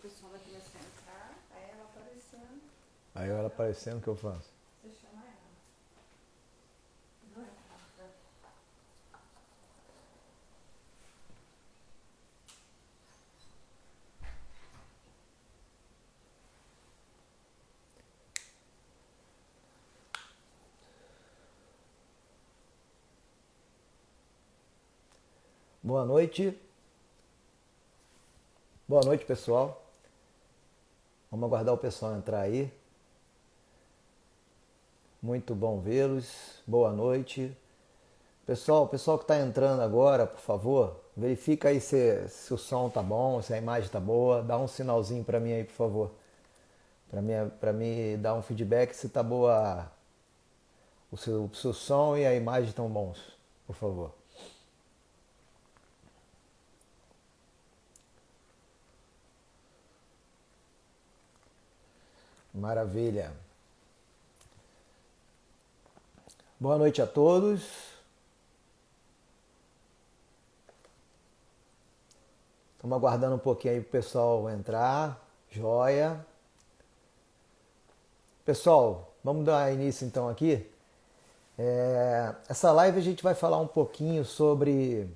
pessoal vai começar a entrar, aí ela aparecendo. Aí ela aparecendo, o que eu faço? Você chama ela. Não é rápida. Boa noite. Boa noite, pessoal. Vamos aguardar o pessoal entrar aí. Muito bom vê-los. Boa noite. Pessoal, o pessoal que está entrando agora, por favor, verifica aí se o som tá bom, se a imagem tá boa. Dá um sinalzinho para mim aí, por favor. Para mim dar um feedback se tá boa o seu som e a imagem estão bons, por favor. Maravilha. Boa noite a todos. Estamos aguardando um pouquinho aí para o pessoal entrar. Joia. Pessoal, vamos dar início então aqui. Essa live a gente vai falar um pouquinho sobre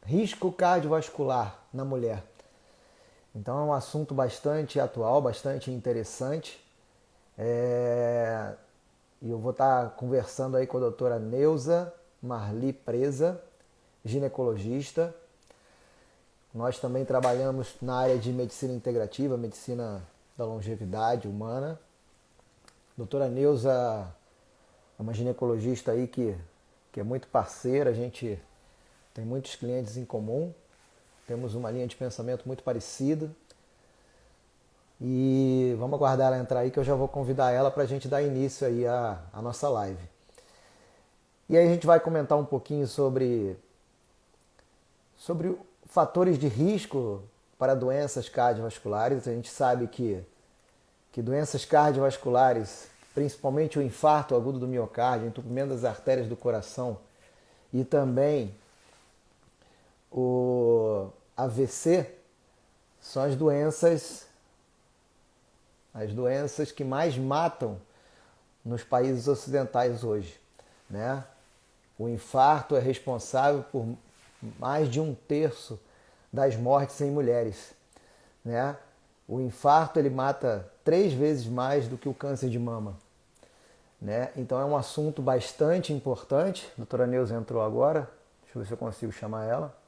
risco cardiovascular na mulher. Então é um assunto bastante atual, bastante interessante. E eu vou estar conversando aí com a doutora Neuza Marli Presa, ginecologista. Nós também trabalhamos na área de medicina integrativa, medicina da longevidade humana. Doutora Neuza é uma ginecologista aí que é muito parceira, a gente tem muitos clientes em comum, temos uma linha de pensamento muito parecida. E vamos aguardar ela entrar aí que eu já vou convidar ela para a gente dar início aí à nossa live. E aí a gente vai comentar um pouquinho sobre fatores de risco para doenças cardiovasculares. A gente sabe que doenças cardiovasculares, principalmente o infarto agudo do miocárdio, o entupimento das artérias do coração e também o AVC, são as doenças que mais matam nos países ocidentais hoje, né? O infarto é responsável por mais de 1/3 das mortes em mulheres, né? O infarto ele mata 3 vezes mais do que o câncer de mama, né? Então é um assunto bastante importante. A doutora Neuza entrou agora, deixa eu ver se eu consigo chamar ela.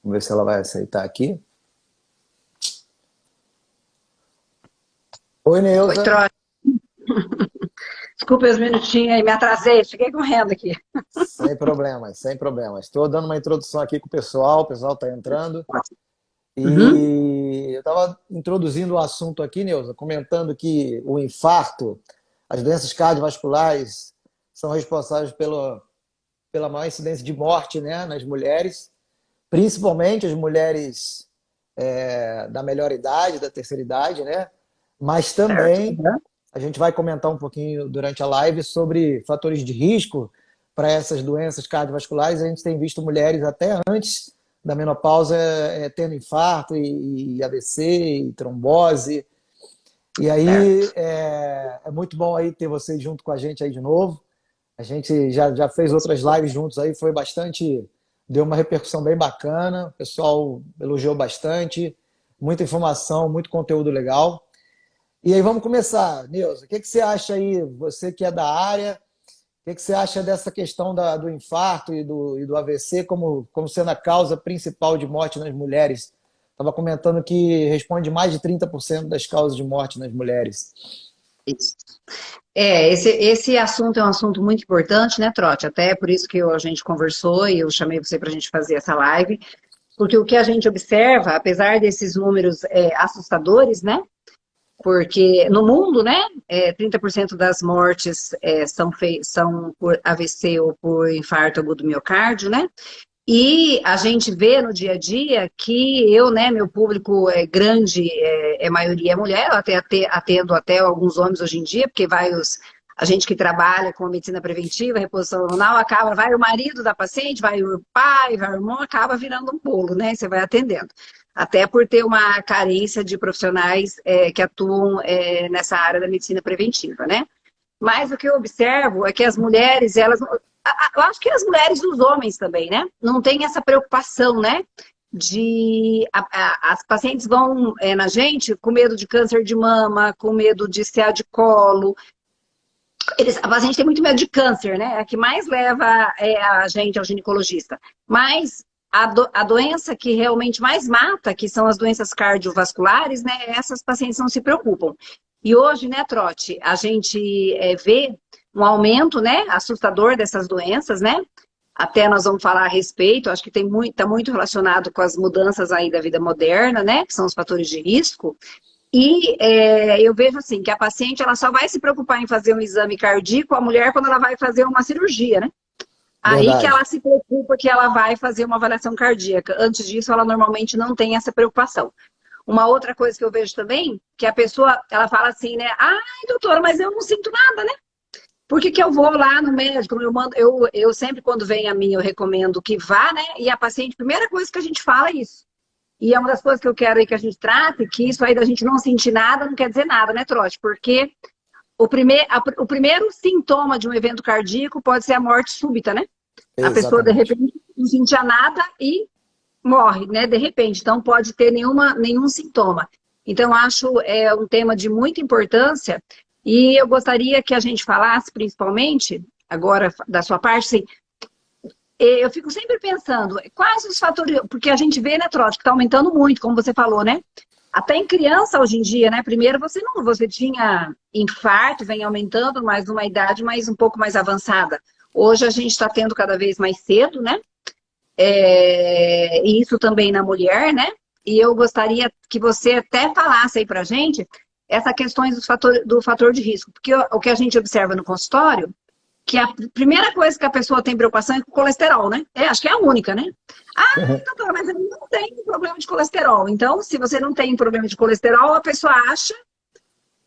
Vamos ver se ela vai aceitar aqui. Oi, Oi, Neuza. Trote. Desculpa os minutinhos aí, me atrasei, fiquei correndo aqui. Sem problemas, sem problemas. Estou dando uma introdução aqui com o pessoal está entrando. Uhum. E eu estava introduzindo o assunto aqui, Neuza, comentando que o infarto, as doenças cardiovasculares são responsáveis pela maior incidência de morte, né, nas mulheres, principalmente as mulheres da melhor idade, da terceira idade, né? Mas Certo. também a gente vai comentar um pouquinho durante a live sobre fatores de risco para essas doenças cardiovasculares. A gente tem visto mulheres até antes da menopausa tendo infarto e AVC e trombose. E aí Certo. é muito bom aí ter vocês junto com a gente aí de novo. A gente já fez outras lives juntos aí, foi bastante, deu uma repercussão bem bacana, o pessoal elogiou bastante, muita informação, muito conteúdo legal. E aí vamos começar, Neuza, o que você acha aí, você que é da área, o que você acha dessa questão do infarto e do AVC como sendo a causa principal de morte nas mulheres? Estava comentando que responde mais de 30% das causas de morte nas mulheres. Isso. Esse assunto é um assunto muito importante, né, Trote? Até por isso que a gente conversou e eu chamei você para a gente fazer essa live, porque o que a gente observa, apesar desses números assustadores, né? Porque no mundo, né, 30% das mortes são por AVC ou por infarto agudo do miocárdio, né? E a gente vê no dia a dia que eu, né, meu público é grande, maioria é mulher, eu atendo até alguns homens hoje em dia, porque a gente que trabalha com medicina preventiva, reposição hormonal, vai o marido da paciente, vai o pai, vai o irmão, acaba virando um bolo, né? Você vai atendendo. Até por ter uma carência de profissionais que atuam nessa área da medicina preventiva, né? Mas o que eu observo é que as mulheres, eu acho que as mulheres e os homens também, né? Não tem essa preocupação, né? As pacientes vão na gente com medo de câncer de mama, com medo de CA de colo. A paciente tem muito medo de câncer, né? É a que mais leva a gente ao ginecologista. Mas a doença que realmente mais mata, que são as doenças cardiovasculares, né? Essas pacientes não se preocupam. E hoje, né, Trote, a gente vê um aumento, né, assustador dessas doenças, né? Até nós vamos falar a respeito, acho que está muito relacionado com as mudanças aí da vida moderna, né? Que são os fatores de risco. E eu vejo assim, que a paciente ela só vai se preocupar em fazer um exame cardíaco, a mulher, quando ela vai fazer uma cirurgia, né? Aí Verdade. que ela se preocupa que ela vai fazer uma avaliação cardíaca. Antes disso, ela normalmente não tem essa preocupação. Uma outra coisa que eu vejo também, que a pessoa, ela fala assim, né? Ai, doutora, mas eu não sinto nada, né? Por que eu vou lá no médico? Eu sempre, quando vem a mim, eu recomendo que vá, né? E a paciente, a primeira coisa que a gente fala é isso. E é uma das coisas que eu quero aí que a gente trate, que isso aí da gente não sentir nada não quer dizer nada, né, Trote? Porque o primeiro sintoma de um evento cardíaco pode ser a morte súbita, né? A pessoa, de Exatamente. repente, não sentia nada e morre, né? De repente. Então, pode ter nenhum sintoma. Então, acho um tema de muita importância e eu gostaria que a gente falasse, principalmente, agora, da sua parte, assim, eu fico sempre pensando, quais os fatores, porque a gente vê, né, Trote, que está aumentando muito, como você falou, né? Até em criança hoje em dia, né? Primeiro você tinha infarto, vem aumentando, mas numa idade mais um pouco mais avançada. Hoje a gente está tendo cada vez mais cedo, né? E isso também na mulher, né? E eu gostaria que você até falasse aí pra gente essas questões do fator de risco, porque o que a gente observa no consultório, que a primeira coisa que a pessoa tem preocupação é com o colesterol, né? Acho que é a única, né? Ah, doutora, mas eu não tenho problema de colesterol. Então, se você não tem problema de colesterol, a pessoa acha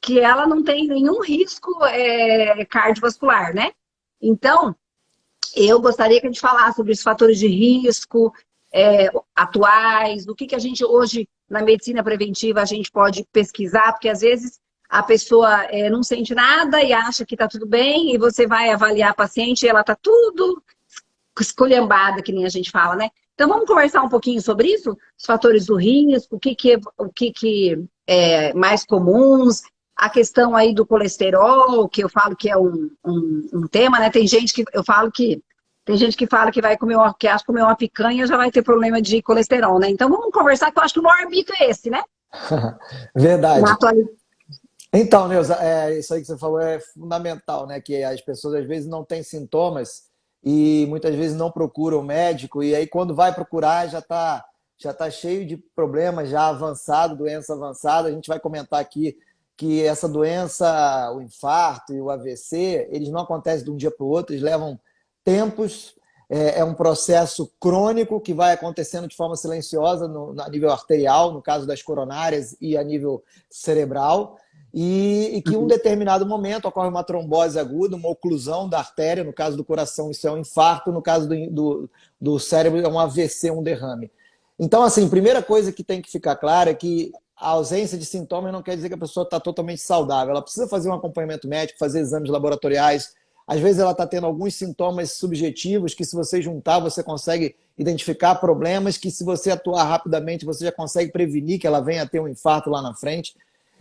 que ela não tem nenhum risco cardiovascular, né? Então, eu gostaria que a gente falasse sobre os fatores de risco atuais, o que a gente hoje, na medicina preventiva, a gente pode pesquisar, porque às vezes a pessoa não sente nada e acha que está tudo bem, e você vai avaliar a paciente e ela está tudo esculhambada, que nem a gente fala, né? Então vamos conversar um pouquinho sobre isso? Os fatores do risco, o que é mais comuns, a questão aí do colesterol, que eu falo que é um tema, né? Tem gente que fala que vai comer que acha que comer uma picanha já vai ter problema de colesterol, né? Então vamos conversar, que eu acho que o maior mito é esse, né? Verdade. Na atualidade. Então, Neuza, isso aí que você falou é fundamental, né? Que as pessoas às vezes não têm sintomas e muitas vezes não procuram o médico, e aí quando vai procurar já tá cheio de problemas, já avançado, doença avançada. A gente vai comentar aqui que essa doença, o infarto e o AVC, eles não acontecem de um dia para o outro, eles levam tempos, é um processo crônico que vai acontecendo de forma silenciosa a nível arterial, no caso das coronárias, e a nível cerebral, e que em um determinado momento ocorre uma trombose aguda, uma oclusão da artéria, no caso do coração isso é um infarto, no caso do cérebro é um AVC, um derrame. Então, assim, primeira coisa que tem que ficar clara é que a ausência de sintomas não quer dizer que a pessoa está totalmente saudável. Ela precisa fazer um acompanhamento médico, fazer exames laboratoriais. Às vezes ela está tendo alguns sintomas subjetivos que, se você juntar, você consegue identificar problemas que, se você atuar rapidamente, você já consegue prevenir que ela venha a ter um infarto lá na frente.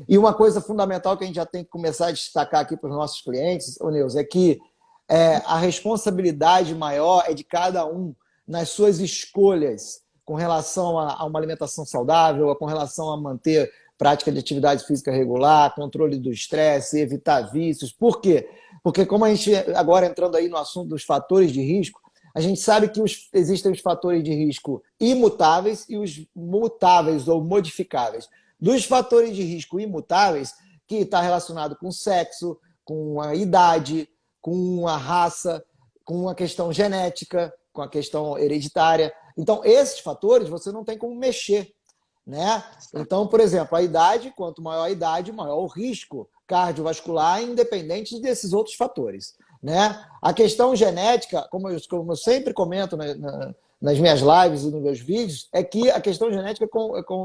E uma coisa fundamental que a gente já tem que começar a destacar aqui para os nossos clientes, Neuza, é que a responsabilidade maior é de cada um nas suas escolhas com relação a uma alimentação saudável, com relação a manter prática de atividade física regular, controle do estresse, evitar vícios. Por quê? Porque, como a gente, agora entrando aí no assunto dos fatores de risco, a gente sabe que existem os fatores de risco imutáveis e os mutáveis ou modificáveis. Dos fatores de risco imutáveis, que está relacionado com sexo, com a idade, com a raça, com a questão genética, com a questão hereditária. Então, esses fatores você não tem como mexer, né? Então, por exemplo, a idade, quanto maior a idade, maior o risco cardiovascular, independente desses outros fatores, né? A questão genética, como eu sempre comento nas minhas lives e nos meus vídeos, é que a questão genética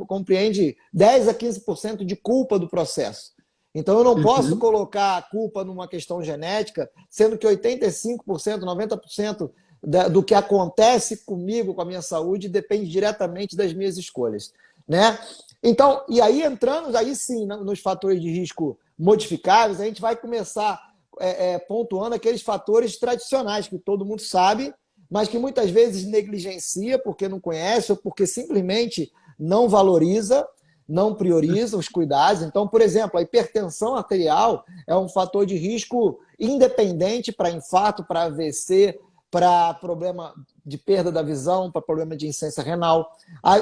compreende 10 a 15% de culpa do processo. Então, eu não posso colocar a culpa numa questão genética, sendo que 85%, 90% do que acontece comigo, com a minha saúde, depende diretamente das minhas escolhas, né? Então, e aí entrando, aí sim, nos fatores de risco modificáveis, a gente vai começar pontuando aqueles fatores tradicionais que todo mundo sabe, mas que muitas vezes negligencia porque não conhece ou porque simplesmente não valoriza, não prioriza os cuidados. Então, por exemplo, a hipertensão arterial é um fator de risco independente para infarto, para AVC, para problema de perda da visão, para problema de insuficiência renal.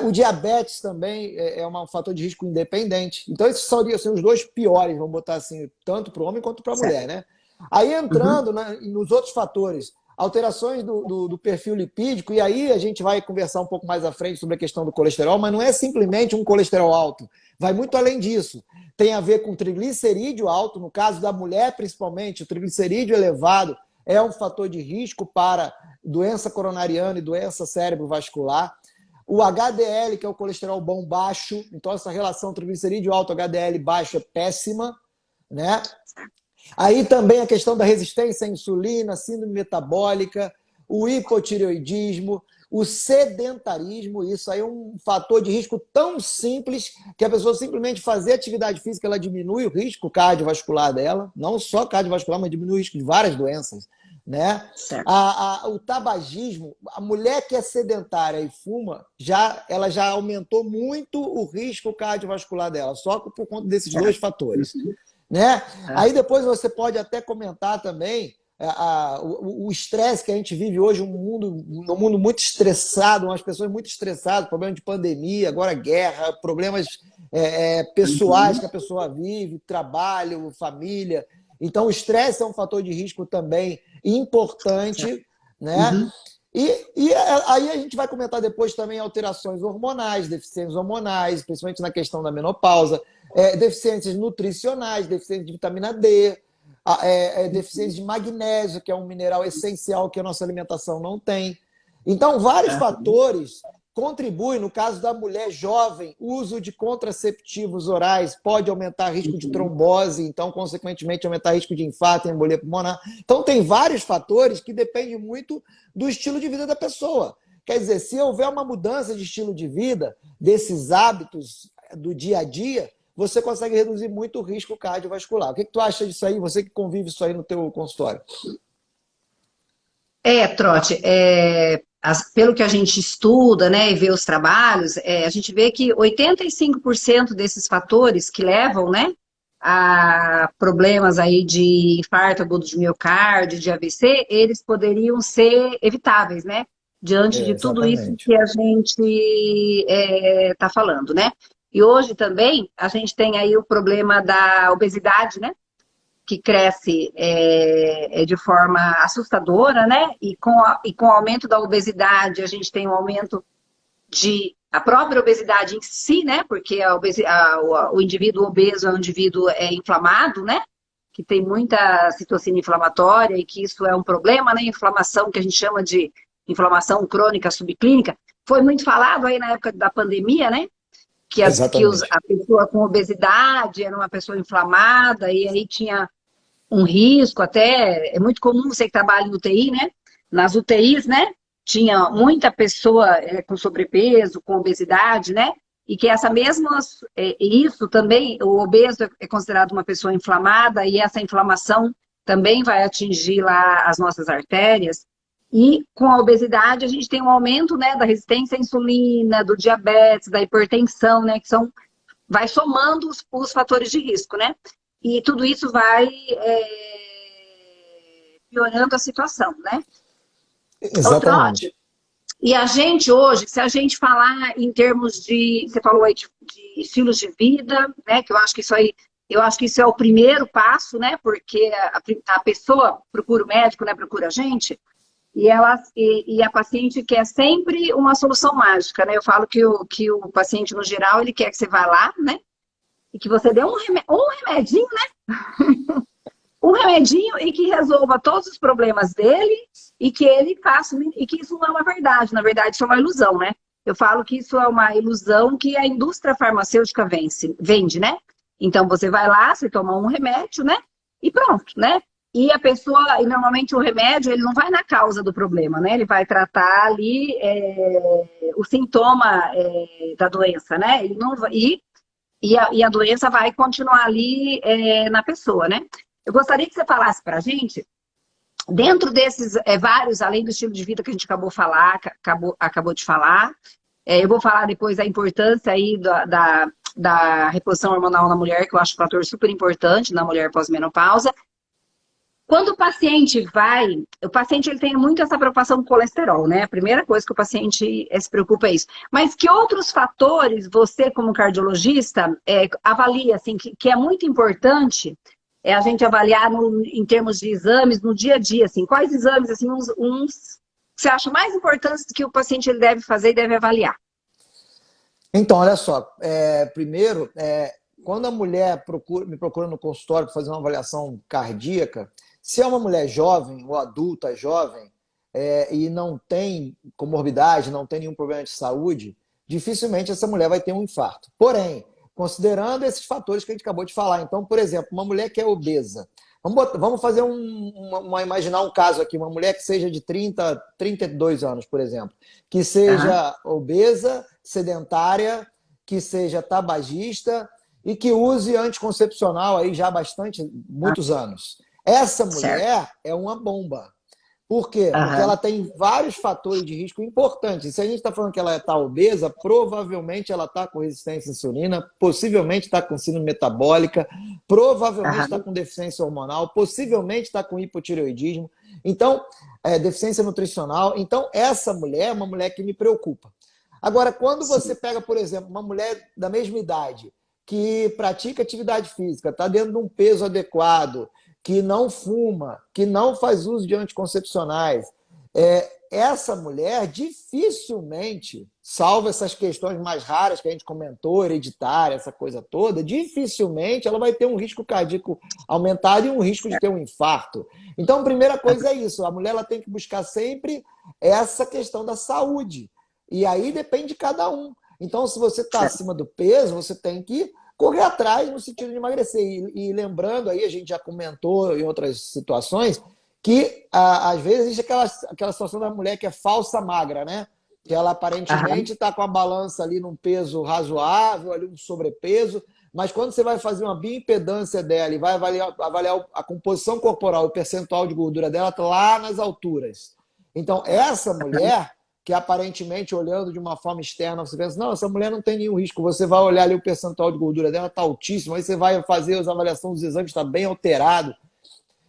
O diabetes também é um fator de risco independente. Então, esses são assim, os dois piores, vamos botar assim, tanto para o homem quanto para a mulher, né? Aí entrando nos outros fatores, alterações do perfil lipídico, e aí a gente vai conversar um pouco mais à frente sobre a questão do colesterol, mas não é simplesmente um colesterol alto, vai muito além disso. Tem a ver com triglicerídeo alto, no caso da mulher principalmente, o triglicerídeo elevado é um fator de risco para doença coronariana e doença cerebrovascular. O HDL, que é o colesterol bom baixo, então essa relação triglicerídeo alto, HDL baixo é péssima, né? Aí também a questão da resistência à insulina, síndrome metabólica, o hipotireoidismo, o sedentarismo, isso aí é um fator de risco tão simples que a pessoa simplesmente fazer atividade física, ela diminui o risco cardiovascular dela, não só cardiovascular, mas diminui o risco de várias doenças, né? O tabagismo, a mulher que é sedentária e fuma, ela já aumentou muito o risco cardiovascular dela, só por conta desses dois fatores. Né? Aí depois você pode até comentar também o estresse que a gente vive hoje, um mundo muito estressado, umas pessoas muito estressadas, problema de pandemia, agora guerra, problemas pessoais que a pessoa vive, trabalho, família. Então o estresse é um fator de risco também importante, né? E aí a gente vai comentar depois também alterações hormonais, deficiências hormonais, principalmente na questão da menopausa, deficiências nutricionais, deficiência de vitamina D, deficiência de magnésio, que é um mineral essencial que a nossa alimentação não tem. Então, vários fatores contribuem. No caso da mulher jovem, o uso de contraceptivos orais pode aumentar risco de trombose, então, consequentemente, aumentar risco de infarto e embolia pulmonar. Então, tem vários fatores que dependem muito do estilo de vida da pessoa. Quer dizer, se houver uma mudança de estilo de vida, desses hábitos do dia a dia, você consegue reduzir muito o risco cardiovascular. O que tu acha disso aí? Você que convive isso aí no teu consultório. Trote, pelo que a gente estuda, né, e vê os trabalhos, a gente vê que 85% desses fatores que levam, né, a problemas aí de infarto agudo de miocárdio, de AVC, eles poderiam ser evitáveis, né, diante de tudo isso que a gente está falando, né. E hoje também a gente tem aí o problema da obesidade, né? Que cresce de forma assustadora, né? E com o aumento da obesidade, a gente tem um aumento a própria obesidade em si, né? Porque o indivíduo obeso é um indivíduo inflamado, né? Que tem muita citocina inflamatória e que isso é um problema, né? Inflamação que a gente chama de inflamação crônica subclínica. Foi muito falado aí na época da pandemia, né? Que a pessoa com obesidade era uma pessoa inflamada e aí tinha um risco até, é muito comum você que trabalha em UTI, né? Nas UTIs, né? Tinha muita pessoa com sobrepeso, com obesidade, né? E que isso também, o obeso é considerado uma pessoa inflamada e essa inflamação também vai atingir lá as nossas artérias. E com a obesidade a gente tem um aumento, né, da resistência à insulina, do diabetes, da hipertensão, né, que vai somando os fatores de risco, né? E tudo isso vai piorando a situação, né? Exatamente. E a gente hoje, se a gente falar em termos você falou aí de estilos de vida, né, que eu acho que isso é o primeiro passo, né, porque a pessoa procura o médico, né, procura a gente. e a paciente quer sempre uma solução mágica, né? Eu falo que o paciente, no geral, ele quer que você vá lá, né? E que você dê um remedinho, um remedinho e que resolva todos os problemas dele e que ele faça, e que isso não é uma verdade, na verdade isso é uma ilusão, né? Eu falo que isso é uma ilusão que a indústria farmacêutica vende, né? Então você vai lá, você toma um remédio, né? E pronto, né? E a pessoa, e normalmente o remédio, ele não vai na causa do problema, né? Ele vai tratar ali o sintoma da doença, né? Ele não, e a doença vai continuar ali na pessoa, né? Eu gostaria que você falasse para a gente, dentro desses vários, além do estilo de vida que a gente acabou de falar, eu vou falar depois da importância aí da reposição hormonal na mulher, que eu acho um fator super importante na mulher pós-menopausa. Quando o paciente ele tem muito essa preocupação com o colesterol, né? A primeira coisa que o paciente se preocupa é isso. Mas que outros fatores você, como cardiologista, avalia, assim, que é muito importante a gente avaliar em termos de exames no dia a dia, assim? Quais exames, assim, uns que você acha mais importantes que o paciente ele deve fazer e deve avaliar? Então, olha só, primeiro, quando a mulher me procura no consultório para fazer uma avaliação cardíaca, se é uma mulher jovem ou adulta jovem e não tem comorbidade, não tem nenhum problema de saúde, dificilmente essa mulher vai ter um infarto. Porém, considerando esses fatores que a gente acabou de falar, então, por exemplo, uma mulher que é obesa, vamos fazer imaginar um caso aqui, uma mulher que seja de 32 anos, por exemplo, que seja obesa, sedentária, que seja tabagista e que use anticoncepcional aí já há muitos anos. Essa mulher é uma bomba. Por quê? Porque ela tem vários fatores de risco importantes. Se a gente está falando que ela está obesa, provavelmente ela está com resistência à insulina, possivelmente está com síndrome metabólica, provavelmente está com deficiência hormonal, possivelmente está com hipotireoidismo, então, deficiência nutricional. Então, essa mulher é uma mulher que me preocupa. Agora, quando você pega, por exemplo, uma mulher da mesma idade, que pratica atividade física, está dentro de um peso adequado, que não fuma, que não faz uso de anticoncepcionais, essa mulher dificilmente, salvo essas questões mais raras que a gente comentou, hereditária, essa coisa toda, dificilmente ela vai ter um risco cardíaco aumentado e um risco de ter um infarto. Então, a primeira coisa é isso, a mulher ela tem que buscar sempre essa questão da saúde. E aí depende de cada um. Então, se você está acima do peso, você tem que correr atrás no sentido de emagrecer. E lembrando, aí a gente já comentou em outras situações, que às vezes existe aquela situação da mulher que é falsa magra, né? Que ela aparentemente está com a balança ali num peso razoável, ali um sobrepeso, mas quando você vai fazer uma bioimpedância dela e vai avaliar a composição corporal, o percentual de gordura dela, está lá nas alturas. Então, essa mulher que aparentemente, olhando de uma forma externa, você pensa, não, essa mulher não tem nenhum risco. Você vai olhar ali o percentual de gordura dela, está altíssimo, aí você vai fazer as avaliações dos exames, está bem alterado.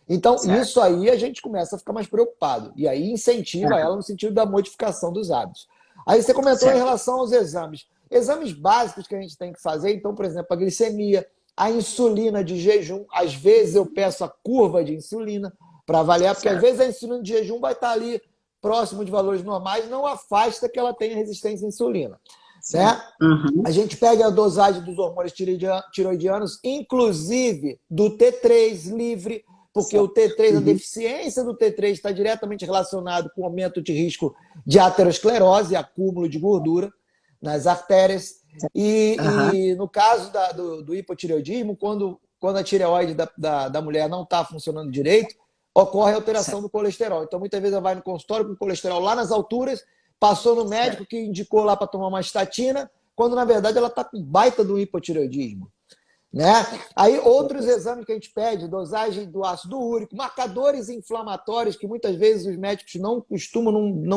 Então, isso aí a gente começa a ficar mais preocupado. E aí incentiva ela no sentido da modificação dos hábitos. Aí você comentou em relação aos exames. Exames básicos que a gente tem que fazer, então, por exemplo, a glicemia, a insulina de jejum. Às vezes eu peço a curva de insulina para avaliar, porque às vezes a insulina de jejum vai estar ali próximo de valores normais, não afasta que ela tenha resistência à insulina. Né? A gente pega a dosagem dos hormônios tiroidianos, inclusive do T3 livre, porque o T3, a deficiência do T3 está diretamente relacionado com o aumento de risco de aterosclerose, acúmulo de gordura nas artérias. E no caso do hipotireoidismo, quando a tireoide da mulher não está funcionando direito, ocorre alteração do colesterol. Então, muitas vezes ela vai no consultório com o colesterol lá nas alturas, passou no médico que indicou lá para tomar uma estatina, quando na verdade ela está com baita do hipotireoidismo. Né? Aí outros exames que a gente pede, dosagem do ácido úrico, marcadores inflamatórios que muitas vezes os médicos não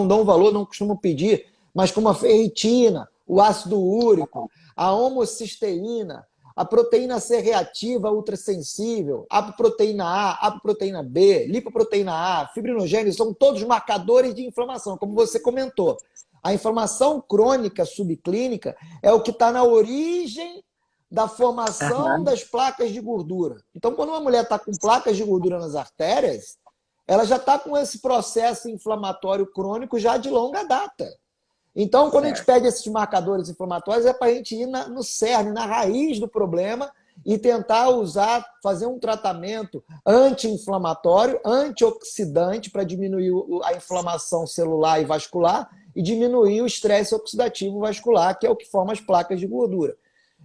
dão valor, não costumam pedir, mas como a ferritina, o ácido úrico, a homocisteína, a proteína C reativa ultrassensível, apoproteína A, apoproteína B, lipoproteína A, fibrinogênio, são todos marcadores de inflamação, como você comentou. A inflamação crônica subclínica é o que está na origem da formação das placas de gordura. Então, quando uma mulher está com placas de gordura nas artérias, ela já está com esse processo inflamatório crônico já de longa data. Então, quando a gente pede esses marcadores inflamatórios, é para a gente ir no cerne, na raiz do problema e tentar fazer um tratamento anti-inflamatório, antioxidante, para diminuir a inflamação celular e vascular e diminuir o estresse oxidativo vascular, que é o que forma as placas de gordura.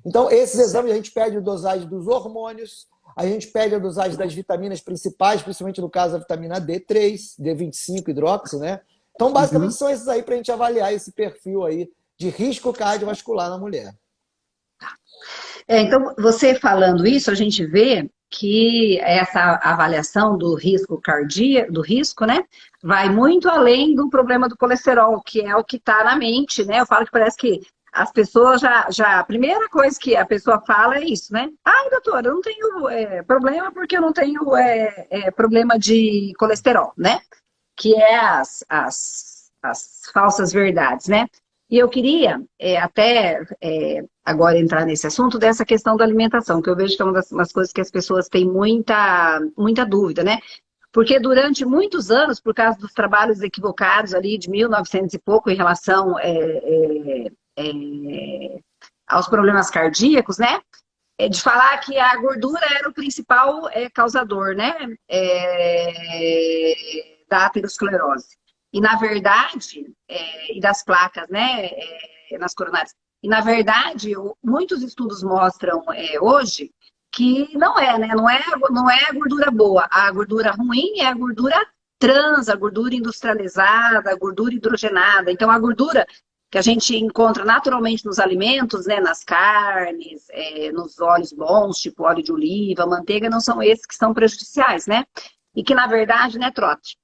Então, esses exames, a gente pede a dosagem dos hormônios, a gente pede a dosagem das vitaminas principais, principalmente no caso da vitamina D3, D25 hidroxi, né? Então, basicamente, são esses aí para a gente avaliar esse perfil aí de risco cardiovascular na mulher. Então, você falando isso, a gente vê que essa avaliação do risco cardíaco, do risco, né, vai muito além do problema do colesterol, que é o que está na mente, né? Eu falo que parece que as pessoas a primeira coisa que a pessoa fala é isso, né? Ai, doutora, eu não tenho problema porque eu não tenho problema de colesterol, né? Que é as falsas verdades, né? E eu queria agora entrar nesse assunto dessa questão da alimentação, que eu vejo que é uma das coisas que as pessoas têm muita dúvida, né? Porque durante muitos anos, por causa dos trabalhos equivocados ali de 1900 e pouco em relação aos problemas cardíacos, né? De falar que a gordura era o principal causador, né? Da aterosclerose. E, na verdade, e das placas, né, nas coronárias. E, na verdade, muitos estudos mostram hoje que não é, né? Não é a gordura boa. A gordura ruim é a gordura trans, a gordura industrializada, a gordura hidrogenada. Então, a gordura que a gente encontra naturalmente nos alimentos, né, nas carnes, nos óleos bons, tipo óleo de oliva, manteiga, não são esses que são prejudiciais, né? E que, na verdade, né, Trote?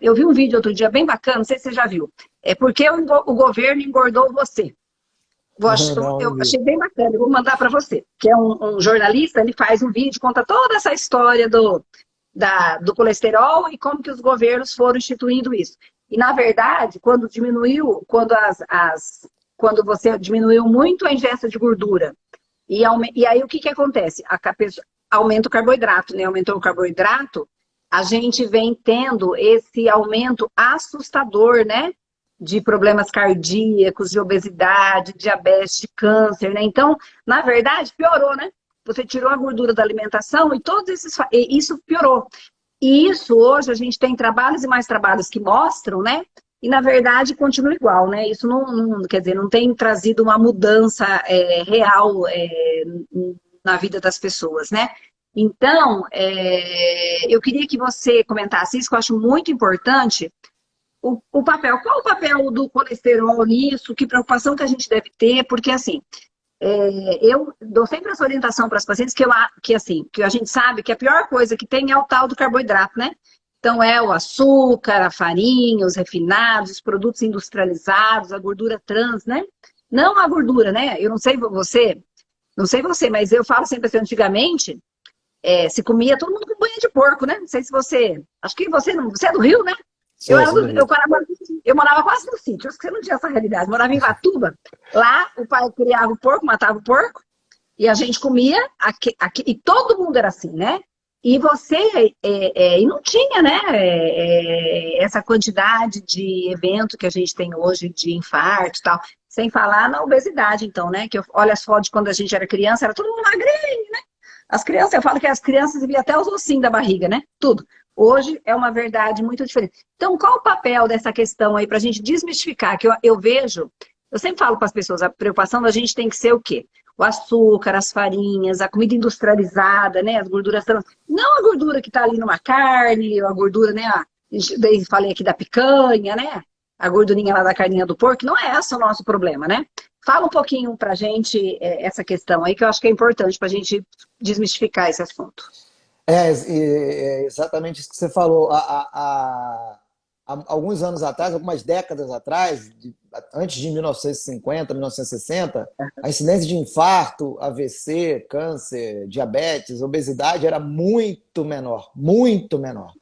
Eu vi um vídeo outro dia bem bacana, não sei se você já viu. É porque o governo engordou você. Eu achei bem bacana, eu vou mandar para você. Que é um jornalista, ele faz um vídeo, conta toda essa história do colesterol e como que os governos foram instituindo isso. E, na verdade, quando você diminuiu muito a ingesta de gordura, e aí o que acontece? Aumenta o carboidrato, né? Aumentou o carboidrato, a gente vem tendo esse aumento assustador, né? De problemas cardíacos, de obesidade, diabetes, de câncer, né? Então, na verdade, piorou, né? Você tirou a gordura da alimentação e isso piorou. E isso, hoje, a gente tem trabalhos e mais trabalhos que mostram, né? E, na verdade, continua igual, né? Isso quer dizer, não tem trazido uma mudança real na vida das pessoas, né? Então, eu queria que você comentasse isso, que eu acho muito importante, o papel. Qual o papel do colesterol nisso? Que preocupação que a gente deve ter? Porque, assim, eu dou sempre essa orientação para as pacientes que a gente sabe que a pior coisa que tem é o tal do carboidrato, né? Então, é o açúcar, a farinha, os refinados, os produtos industrializados, a gordura trans, né? Não a gordura, né? Eu não sei você, mas eu falo sempre assim, antigamente, se comia todo mundo com banha de porco, né? Não sei se você... Acho que você é do Rio, né? Eu morava quase no sítio, acho que você não tinha essa realidade. Morava em Vatuba. Lá, o pai criava o porco, matava o porco, e a gente comia, e todo mundo era assim, né? E e não tinha, né, essa quantidade de evento que a gente tem hoje, de infarto e tal. Sem falar na obesidade, então, né? Que olha as fotos de quando a gente era criança, era todo mundo magrinho, né? As crianças, eu falo que as crianças viam até os ossinhos da barriga, né? Tudo. Hoje é uma verdade muito diferente. Então, qual o papel dessa questão aí para a gente desmistificar? Que eu vejo, eu sempre falo para as pessoas, a preocupação da gente tem que ser o quê? O açúcar, as farinhas, a comida industrializada, né? As gorduras trans. Não a gordura que está ali numa carne, a gordura, né? Daí falei aqui da picanha, né? A gordurinha lá da carninha do porco. Não é esse o nosso problema, né? Fala um pouquinho para a gente essa questão aí, que eu acho que é importante para a gente desmistificar esse assunto. É exatamente isso que você falou. Há alguns anos atrás, algumas décadas atrás, antes de 1950, 1960, a incidência de infarto, AVC, câncer, diabetes, obesidade era muito menor, muito menor.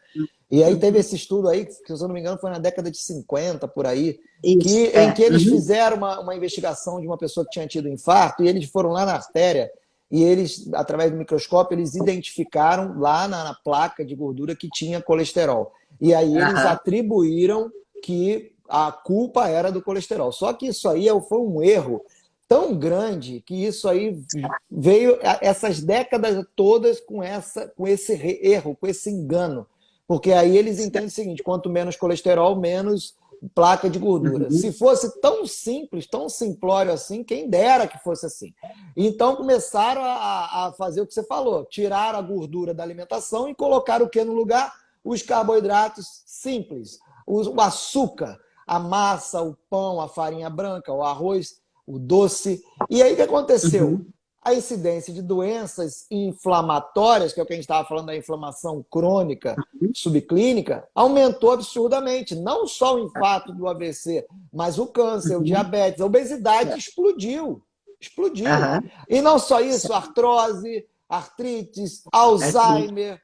E aí teve esse estudo aí, que se eu não me engano foi na década de 50, por aí, em que eles fizeram uma investigação de uma pessoa que tinha tido infarto e eles foram lá na artéria e eles, através do microscópio, eles identificaram lá na placa de gordura que tinha colesterol. E aí eles atribuíram que a culpa era do colesterol. Só que isso aí foi um erro tão grande que isso aí veio essas décadas todas com esse erro, com esse engano. Porque aí eles entendem o seguinte, quanto menos colesterol, menos placa de gordura. Se fosse tão simples, tão simplório assim, quem dera que fosse assim. Então começaram a fazer o que você falou, tirar a gordura da alimentação e colocar o que no lugar? Os carboidratos simples, o açúcar, a massa, o pão, a farinha branca, o arroz, o doce. E aí o que aconteceu? A incidência de doenças inflamatórias, que é o que a gente estava falando da inflamação crônica subclínica, aumentou absurdamente. Não só o infarto do AVC, mas o câncer, o diabetes, a obesidade explodiu. Explodiu. E não só isso, artrose, artrites, Alzheimer,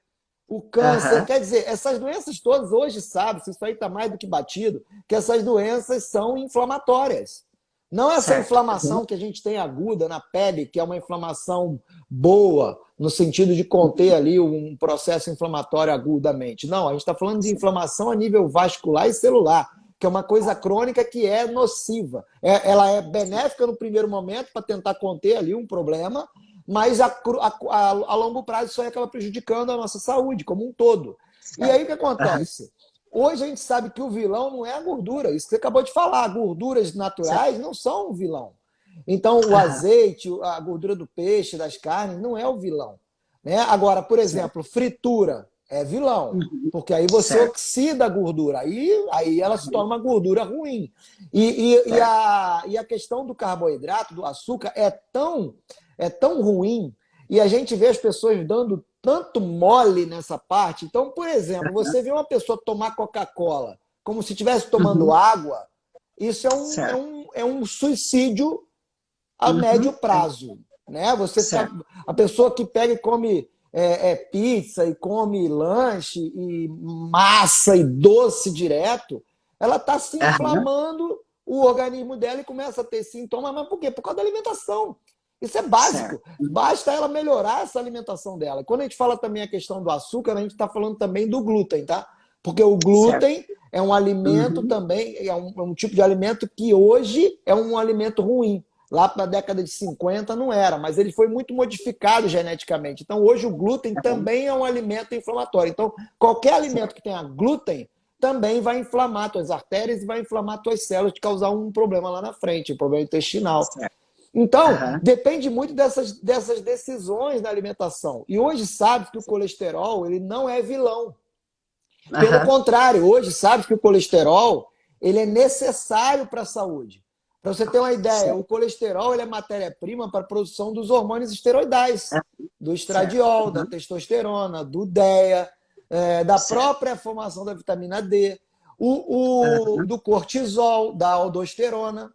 o câncer. Quer dizer, essas doenças todas hoje sabe-se, isso aí está mais do que batido, que essas doenças são inflamatórias. Não essa inflamação que a gente tem aguda na pele, que é uma inflamação boa, no sentido de conter ali um processo inflamatório agudamente. Não, a gente está falando de inflamação a nível vascular e celular, que é uma coisa crônica que é nociva. Ela é benéfica no primeiro momento para tentar conter ali um problema, mas a longo prazo isso aí acaba prejudicando a nossa saúde como um todo. E aí o que acontece? Hoje a gente sabe que o vilão não é a gordura, isso que você acabou de falar, gorduras naturais não são o vilão. Então o azeite, a gordura do peixe, das carnes, não é o vilão. Né? Agora, por exemplo, fritura é vilão, porque aí você oxida a gordura, aí ela se torna uma gordura ruim. E a questão do carboidrato, do açúcar, é tão ruim, e a gente vê as pessoas dando tanto mole nessa parte. Então, por exemplo, você vê uma pessoa tomar Coca-Cola como se estivesse tomando água, isso é um suicídio a médio prazo. Né? A pessoa que pega e come pizza, e come lanche, e massa, e doce direto, ela está se inflamando o organismo dela e começa a ter sintomas. Mas por quê? Por causa da alimentação. Isso é básico. Basta ela melhorar essa alimentação dela. Quando a gente fala também a questão do açúcar, a gente está falando também do glúten, tá? Porque o glúten é um alimento também, é um tipo de alimento que hoje é um alimento ruim. Lá para a década de 50 não era, mas ele foi muito modificado geneticamente. Então hoje o glúten também é um alimento inflamatório. Então qualquer alimento que tenha glúten também vai inflamar tuas artérias e vai inflamar tuas células, te causar um problema lá na frente, um problema intestinal. Então, depende muito dessas decisões da alimentação. E hoje sabe que o colesterol ele não é vilão. Pelo contrário, hoje sabe que o colesterol ele é necessário para a saúde. Para você ter uma ideia, o colesterol ele é matéria-prima para a produção dos hormônios esteroidais, do estradiol, da testosterona, do DEA, da própria formação da vitamina D, do cortisol, da aldosterona,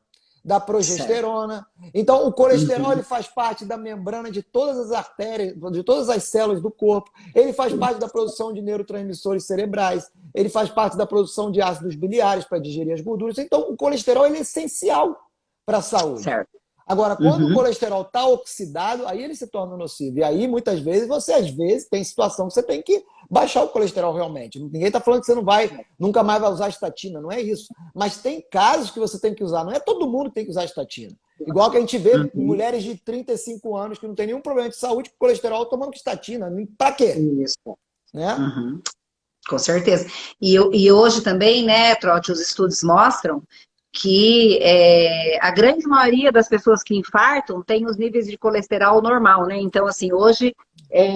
da progesterona. Então, o colesterol ele faz parte da membrana de todas as artérias, de todas as células do corpo. Ele faz parte da produção de neurotransmissores cerebrais. Ele faz parte da produção de ácidos biliares para digerir as gorduras. Então, o colesterol ele é essencial para a saúde. Agora, quando o colesterol está oxidado, aí ele se torna nocivo. E aí, muitas vezes, às vezes, tem situação que você tem que baixar o colesterol realmente. Ninguém está falando que você nunca mais vai usar estatina, não é isso. Mas tem casos que você tem que usar. Não é todo mundo que tem que usar estatina. Igual que a gente vê mulheres de 35 anos que não tem nenhum problema de saúde com colesterol tomando estatina. Para quê? Isso. Né? Com certeza. E hoje também, né, Trotti, os estudos mostram que a grande maioria das pessoas que infartam tem os níveis de colesterol normal, né? Então, assim, hoje,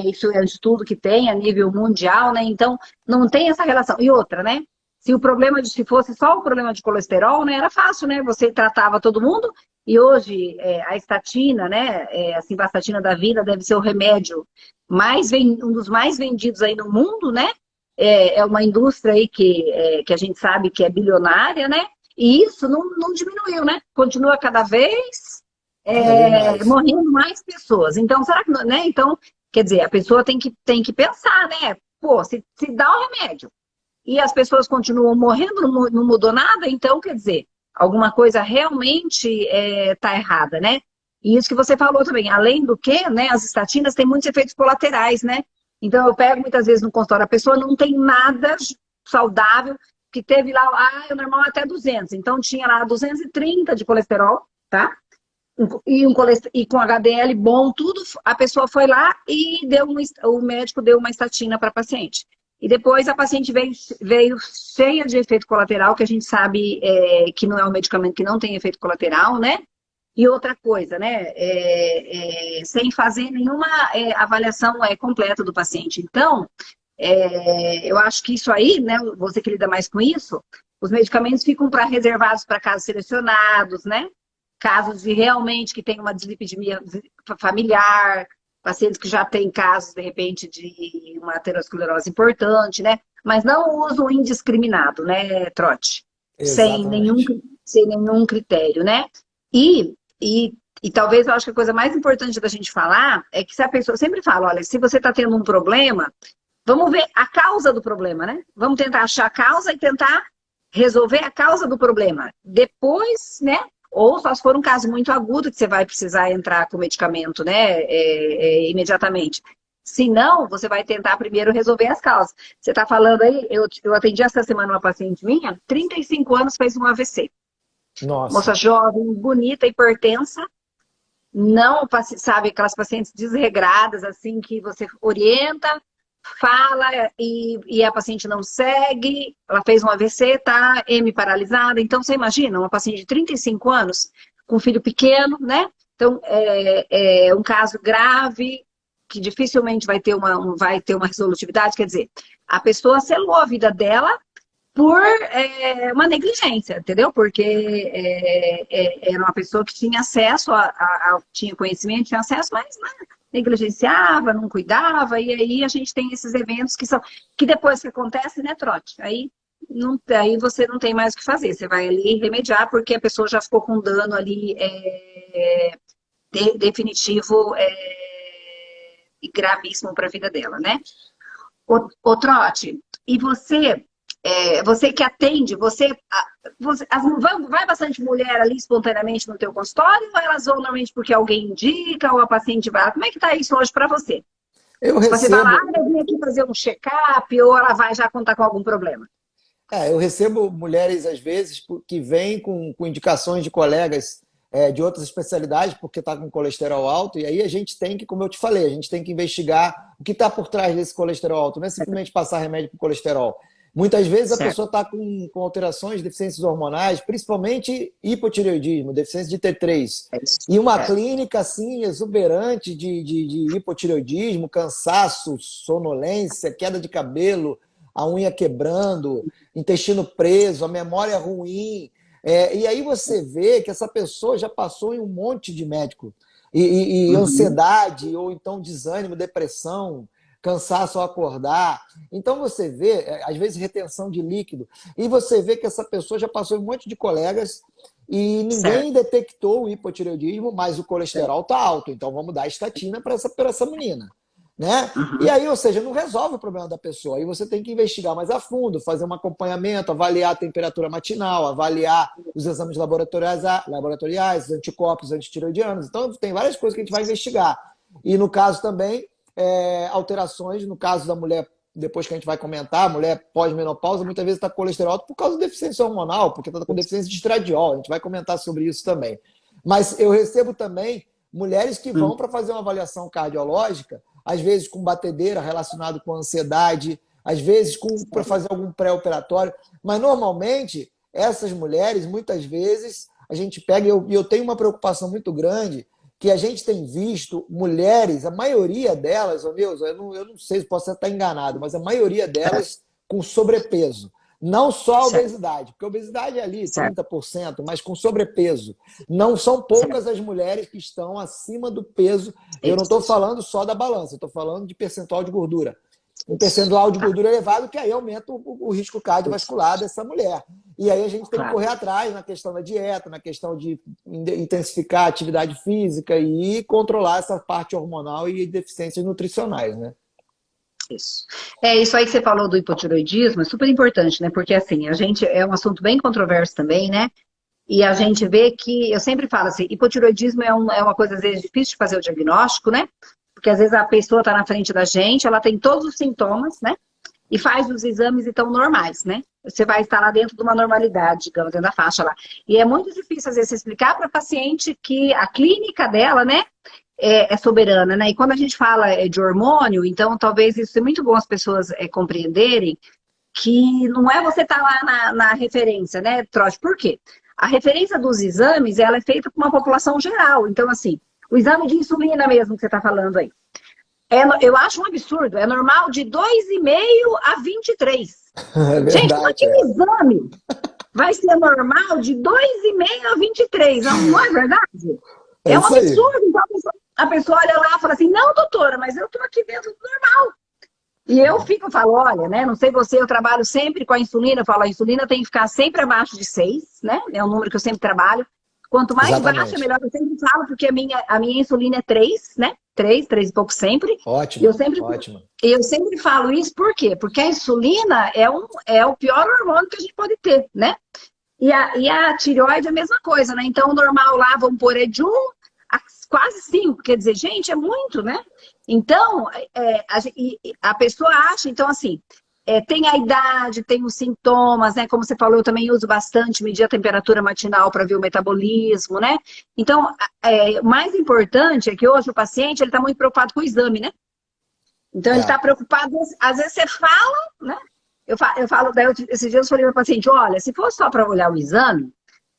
isso é um estudo que tem a nível mundial, né? Então, não tem essa relação. E outra, né? Se fosse só o problema de colesterol, né? Era fácil, né? Você tratava todo mundo e hoje a estatina, né? A simvastatina da vida deve ser o remédio um dos mais vendidos aí no mundo, né? É uma indústria aí que a gente sabe que é bilionária, né? E isso não diminuiu, né? Continua cada vez morrendo mais pessoas. Então, será que... Né? Então, quer dizer, a pessoa tem que pensar, né? Pô, se dá o remédio e as pessoas continuam morrendo, não mudou nada, então, quer dizer, alguma coisa realmente está errada, né? E isso que você falou também, além do que, né, as estatinas têm muitos efeitos colaterais, né? Então eu pego muitas vezes no consultório, a pessoa não tem nada saudável, que teve lá, o normal é até 200, então tinha lá 230 de colesterol, tá? E com HDL bom, tudo, a pessoa foi lá e o médico deu uma estatina para a paciente. E depois a paciente veio cheia de efeito colateral, que a gente sabe que não é um medicamento que não tem efeito colateral, né? E outra coisa, né? Sem fazer nenhuma avaliação completa do paciente. Então, eu acho que isso aí, né? Você que lida mais com isso, os medicamentos ficam reservados para casos selecionados, né? Casos de realmente que tem uma dislipidemia familiar, pacientes que já têm casos, de repente, de uma aterosclerose importante, né? Mas não o uso indiscriminado, né, Trote? Sem nenhum, Exatamente. sem nenhum critério, né? E talvez eu acho que a coisa mais importante da gente falar é que se a pessoa, eu sempre fala, olha, se você está tendo um problema, vamos ver a causa do problema, né? Vamos tentar achar a causa e tentar resolver a causa do problema. Depois, né? Ou só se for um caso muito agudo que você vai precisar entrar com medicamento, né? Imediatamente. Se não, você vai tentar primeiro resolver as causas. Você está falando aí, eu atendi essa semana uma paciente minha, 35 anos, fez um AVC. Nossa. Moça jovem, bonita, hipertensa, não, sabe, aquelas pacientes desregradas, assim, que você orienta, fala e a paciente não segue, ela fez um AVC, tá paralisada. Então, você imagina, uma paciente de 35 anos, com um filho pequeno, né? Então, é um caso grave, que dificilmente vai ter uma resolutividade, quer dizer, a pessoa selou a vida dela por uma negligência, entendeu? Porque era uma pessoa que tinha acesso, tinha conhecimento, tinha acesso, mas negligenciava, não cuidava, e aí a gente tem esses eventos que depois que acontece, né, Trote? Aí você não tem mais o que fazer, você vai ali remediar, porque a pessoa já ficou com dano ali definitivo e gravíssimo para a vida dela, né? Ô Trote, e você que atende, vai bastante mulher ali espontaneamente no teu consultório, ou elas vão normalmente porque alguém indica, ou a paciente vai? Como é que tá isso hoje para você? Eu Você vai lá, recebo, eu vim aqui fazer um check-up, ou ela vai já contar com algum problema? eu recebo mulheres, às vezes, que vêm com indicações de colegas de outras especialidades, porque está com colesterol alto, e aí a gente tem que, como eu te falei, a gente tem que investigar o que está por trás desse colesterol alto, não é simplesmente passar remédio para o colesterol. Muitas vezes a Certo. pessoa está com alterações, deficiências hormonais, principalmente hipotireoidismo, deficiência de T3. É isso. E uma clínica assim exuberante de hipotireoidismo, cansaço, sonolência, queda de cabelo, a unha quebrando, intestino preso, a memória ruim. E aí você vê que essa pessoa já passou em um monte de médico. E ansiedade, ou então desânimo, depressão, cansaço ao acordar. Então você vê, às vezes, retenção de líquido. E você vê que essa pessoa já passou em um monte de colegas e ninguém detectou o hipotireoidismo, mas o colesterol está alto. Então vamos dar estatina para essa menina. Né? E aí, ou seja, não resolve o problema da pessoa. Aí você tem que investigar mais a fundo, fazer um acompanhamento, avaliar a temperatura matinal, avaliar os exames laboratoriais, os anticorpos antitireoidianos. Então, tem várias coisas que a gente vai investigar. E no caso também, alterações, no caso da mulher, depois que a gente vai comentar, mulher pós-menopausa, muitas vezes está com colesterol alto por causa da deficiência hormonal, porque está com deficiência de estradiol. A gente vai comentar sobre isso também. Mas eu recebo também mulheres que vão para fazer uma avaliação cardiológica, às vezes com batedeira relacionado com ansiedade, às vezes para fazer algum pré-operatório. Mas, normalmente, essas mulheres, muitas vezes, a gente pega, e eu tenho uma preocupação muito grande, que a gente tem visto mulheres, a maioria delas, eu não sei se posso estar enganado, mas a maioria delas com sobrepeso. Não só a obesidade, porque a obesidade é ali 30%, mas com sobrepeso. Não são poucas as mulheres que estão acima do peso. Eu não estou falando só da balança, eu estou falando de percentual de gordura. Um percentual de gordura elevado, que aí aumenta o risco cardiovascular dessa mulher. E aí a gente tem que correr atrás na questão da dieta, na questão de intensificar a atividade física e controlar essa parte hormonal e deficiências nutricionais, né? Isso. Isso aí que você falou do hipotiroidismo é super importante, né? Porque assim, a gente é um assunto bem controverso também, né? E a gente vê que, eu sempre falo assim, hipotireoidismo é uma coisa, às vezes, difícil de fazer o diagnóstico, né? Porque às vezes a pessoa está na frente da gente, ela tem todos os sintomas, né? E faz os exames então normais, né? Você vai estar lá dentro de uma normalidade, digamos, dentro da faixa lá. E é muito difícil, às vezes, explicar para a paciente que a clínica dela, né, é soberana, né? E quando a gente fala de hormônio, então talvez isso é muito bom as pessoas compreenderem que não é você estar lá na referência, né, Trote? Por quê? A referência dos exames, ela é feita para uma população geral. Então, assim, o exame de insulina mesmo que você está falando aí. Eu acho um absurdo. É normal de 2,5 a 23. É Gente, como é verdade, que o exame vai ser normal de 2,5 a 23? Não, não é verdade? é É um isso aí. absurdo. Então, a pessoa olha lá e fala assim, não, doutora, mas eu estou aqui dentro do normal. E eu falo, olha, né? Não sei você, eu trabalho sempre com a insulina. Eu falo, a insulina tem que ficar sempre abaixo de 6, né? É um número que eu sempre trabalho. Quanto mais baixa, Exatamente. melhor. Eu sempre falo, porque a minha insulina é 3, né? 3 e pouco sempre. E Ótimo, ótimo. eu sempre falo isso, por quê? Porque a insulina é o pior hormônio que a gente pode ter, né? E a tireoide é a mesma coisa, né? Então, o normal lá, vamos pôr, é de 1 a quase 5. Quer dizer, gente, é muito, né? Então, a pessoa acha, então, assim, tem a idade, tem os sintomas, né? Como você falou, eu também uso bastante, medir a temperatura matinal para ver o metabolismo, né? Então, o mais importante é que hoje o paciente ele está muito preocupado com o exame, né? Então, ele está É, preocupado, às vezes você fala, né? Eu falo, daí esses dias eu falei para o paciente, olha, se fosse só para olhar o exame,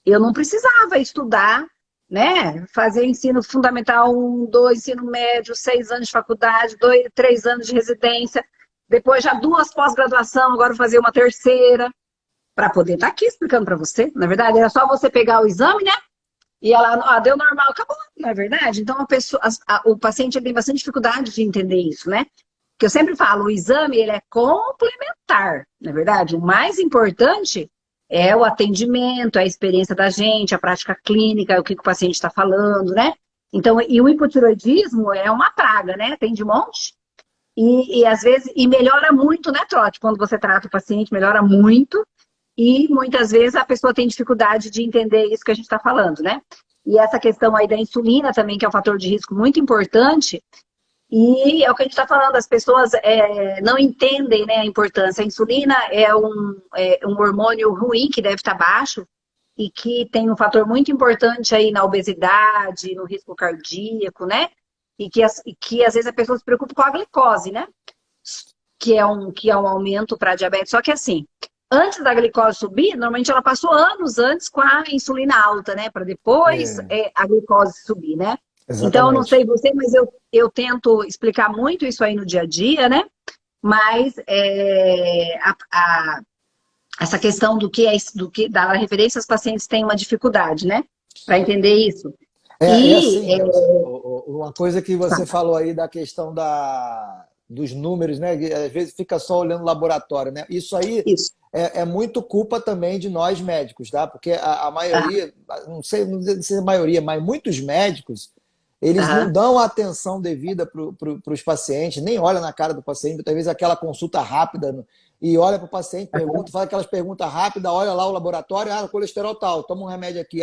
eu não precisava estudar, né? Fazer ensino fundamental 1, 2, ensino médio, 6 anos de faculdade, 2, 3 anos de residência, depois já 2 pós-graduação, agora fazer uma terceira, para poder estar aqui explicando para você. Na verdade, era só você pegar o exame, né? E ela, deu normal, acabou, não é verdade? Então, o paciente ele tem bastante dificuldade de entender isso, né? Que eu sempre falo, o exame ele é complementar, na é verdade. O mais importante é o atendimento, a experiência da gente, a prática clínica, o que o paciente está falando, né? Então, e o hipotiroidismo é uma praga, né? Tem de monte. E às vezes, e melhora muito, né, Trote? Quando você trata o paciente, melhora muito. E muitas vezes a pessoa tem dificuldade de entender isso que a gente está falando, né? E essa questão aí da insulina também, que é um fator de risco muito importante, e é o que a gente está falando, as pessoas não entendem, né, a importância. A insulina é um hormônio ruim, que deve estar baixo, e que tem um fator muito importante aí na obesidade, no risco cardíaco, né? E que às vezes a pessoa se preocupa com a glicose, né? Que é um aumento para diabetes. Só que assim, antes da glicose subir, normalmente ela passou anos antes com a insulina alta, né? Para depois é, a glicose subir, né? Então, eu não sei exatamente. você, mas eu tento explicar muito isso aí no dia a dia, né? Mas essa questão da referência aos pacientes tem uma dificuldade, né? Para entender isso. É E assim, uma coisa que você falou aí da questão dos números, né? Que às vezes fica só olhando o laboratório, né? Isso aí isso. é muito culpa também de nós médicos, tá? Porque a Aham, maioria, não sei se é a maioria, mas muitos médicos, eles não aham, dão a atenção devida para os pacientes, nem olha na cara do paciente, muitas vezes aquela consulta rápida, e olha para o paciente, pergunta, faz aquelas perguntas rápidas, olha lá o laboratório, o colesterol tal, toma um remédio aqui,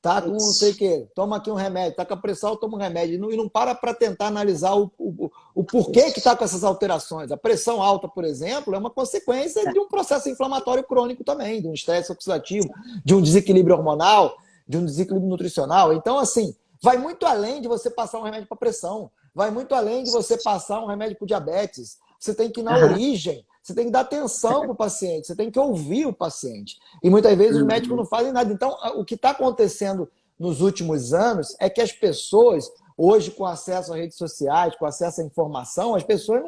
tá com não sei o isso. quê, toma aqui um remédio, tá com a pressão, toma um remédio, e não para tentar analisar o porquê que Isso. está com essas alterações. A pressão alta, por exemplo, é uma consequência de um processo inflamatório crônico também, de um estresse oxidativo, de um desequilíbrio hormonal, de um desequilíbrio nutricional. Então, assim, vai muito além de você passar um remédio para pressão, vai muito além de você passar um remédio para diabetes. Você tem que ir na Aham. origem, você tem que dar atenção para o paciente, você tem que ouvir o paciente. E muitas vezes os médicos Uhum. não fazem nada. Então, o que está acontecendo nos últimos anos é que as pessoas, hoje, com acesso às redes sociais, com acesso à informação, as pessoas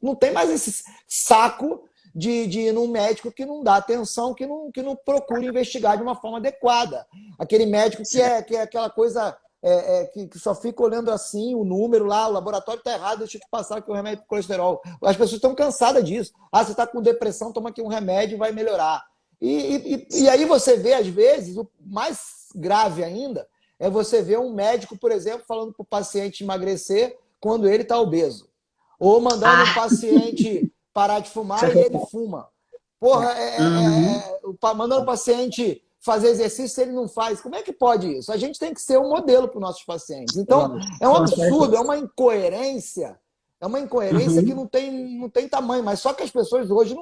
não têm mais esse saco de ir num médico que não dá atenção, que não procura investigar de uma forma adequada. Aquele médico que é aquela coisa que só fica olhando assim o número lá, o laboratório está errado, deixa eu te passar aqui um remédio para colesterol. As pessoas estão cansadas disso. Você está com depressão, toma aqui um remédio e vai melhorar. E aí você vê, às vezes, o mais grave ainda é você ver um médico, por exemplo, falando para o paciente emagrecer quando ele está obeso. Ou mandando um Ah, paciente parar de isso é fumar e ele verdade. fuma. Porra, Uhum. mandando o paciente fazer exercício se ele não faz? Como é que pode isso? A gente tem que ser um modelo para os nossos pacientes. Então, é um absurdo, é uma incoerência. É uma incoerência que não tem tamanho, mas só que as pessoas hoje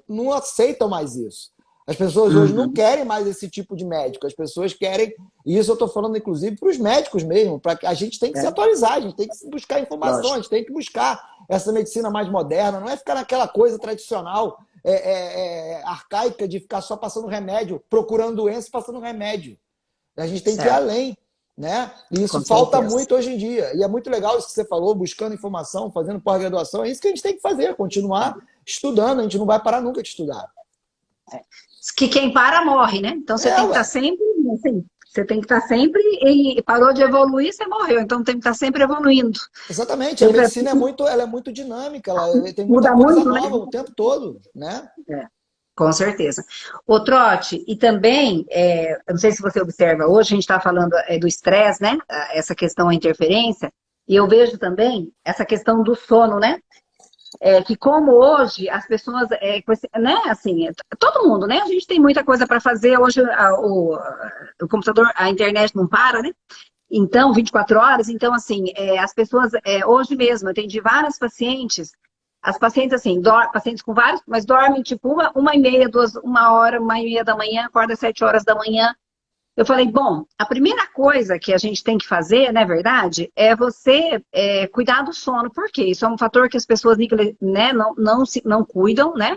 não aceitam mais isso. As pessoas hoje não querem mais esse tipo de médico. As pessoas querem, e isso eu estou falando inclusive para os médicos mesmo, para que a gente tem que se atualizar, a gente tem que buscar informação, a gente tem que buscar essa medicina mais moderna, não é ficar naquela coisa tradicional, arcaica de ficar só passando remédio, procurando doença e passando remédio. A gente tem que ir além, né? E isso falta muito hoje em dia. E é muito legal isso que você falou, buscando informação, fazendo pós-graduação. É isso que a gente tem que fazer, continuar estudando. A gente não vai parar nunca de estudar. Que quem para morre, né? Então você tem que estar sempre, assim, você tem que estar sempre, e parou de evoluir, você morreu. Então tem que estar sempre evoluindo. Exatamente. A medicina ela é muito dinâmica, ela tem muita Muda coisa muito, nova né? o tempo todo, né? Com certeza. O trote, e também, eu não sei se você observa, hoje a gente está falando do estresse, né? Essa questão, a interferência, e eu vejo também essa questão do sono, né? Que como hoje as pessoas, né, assim, todo mundo, né? A gente tem muita coisa para fazer, hoje o computador, a internet não para, né? Então, 24 horas, então assim, as pessoas, hoje mesmo, eu atendi várias pacientes, as pacientes assim, pacientes com vários, mas dormem tipo uma e meia, 1 hora, 1h30 da manhã, acorda às 7 horas da manhã. Eu falei, bom, a primeira coisa que a gente tem que fazer, na verdade, é você cuidar do sono. Por quê? Isso é um fator que as pessoas, né, não cuidam, né?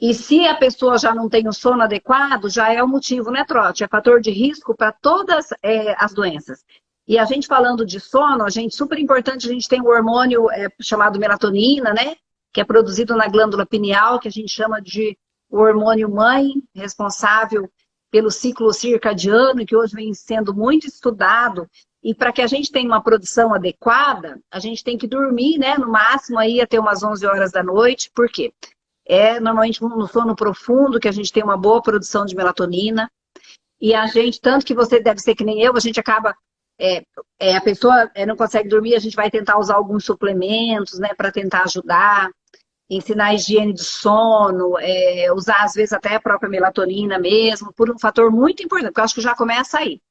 E se a pessoa já não tem o sono adequado, já é o motivo, né, Trote? É fator de risco para todas as doenças. E a gente falando de sono, super importante, a gente tem um hormônio chamado melatonina, né? Que é produzido na glândula pineal, que a gente chama de o hormônio mãe, responsável pelo ciclo circadiano, que hoje vem sendo muito estudado. E para que a gente tenha uma produção adequada, a gente tem que dormir, né? No máximo aí até umas 11 horas da noite. Por quê? Normalmente no sono profundo que a gente tem uma boa produção de melatonina. E a gente, tanto que você deve ser que nem eu, a gente acaba... a pessoa não consegue dormir, a gente vai tentar usar alguns suplementos, né? Para tentar ajudar. Ensinar a higiene do sono, usar às vezes até a própria melatonina mesmo, por um fator muito importante, porque eu acho que já começa aí.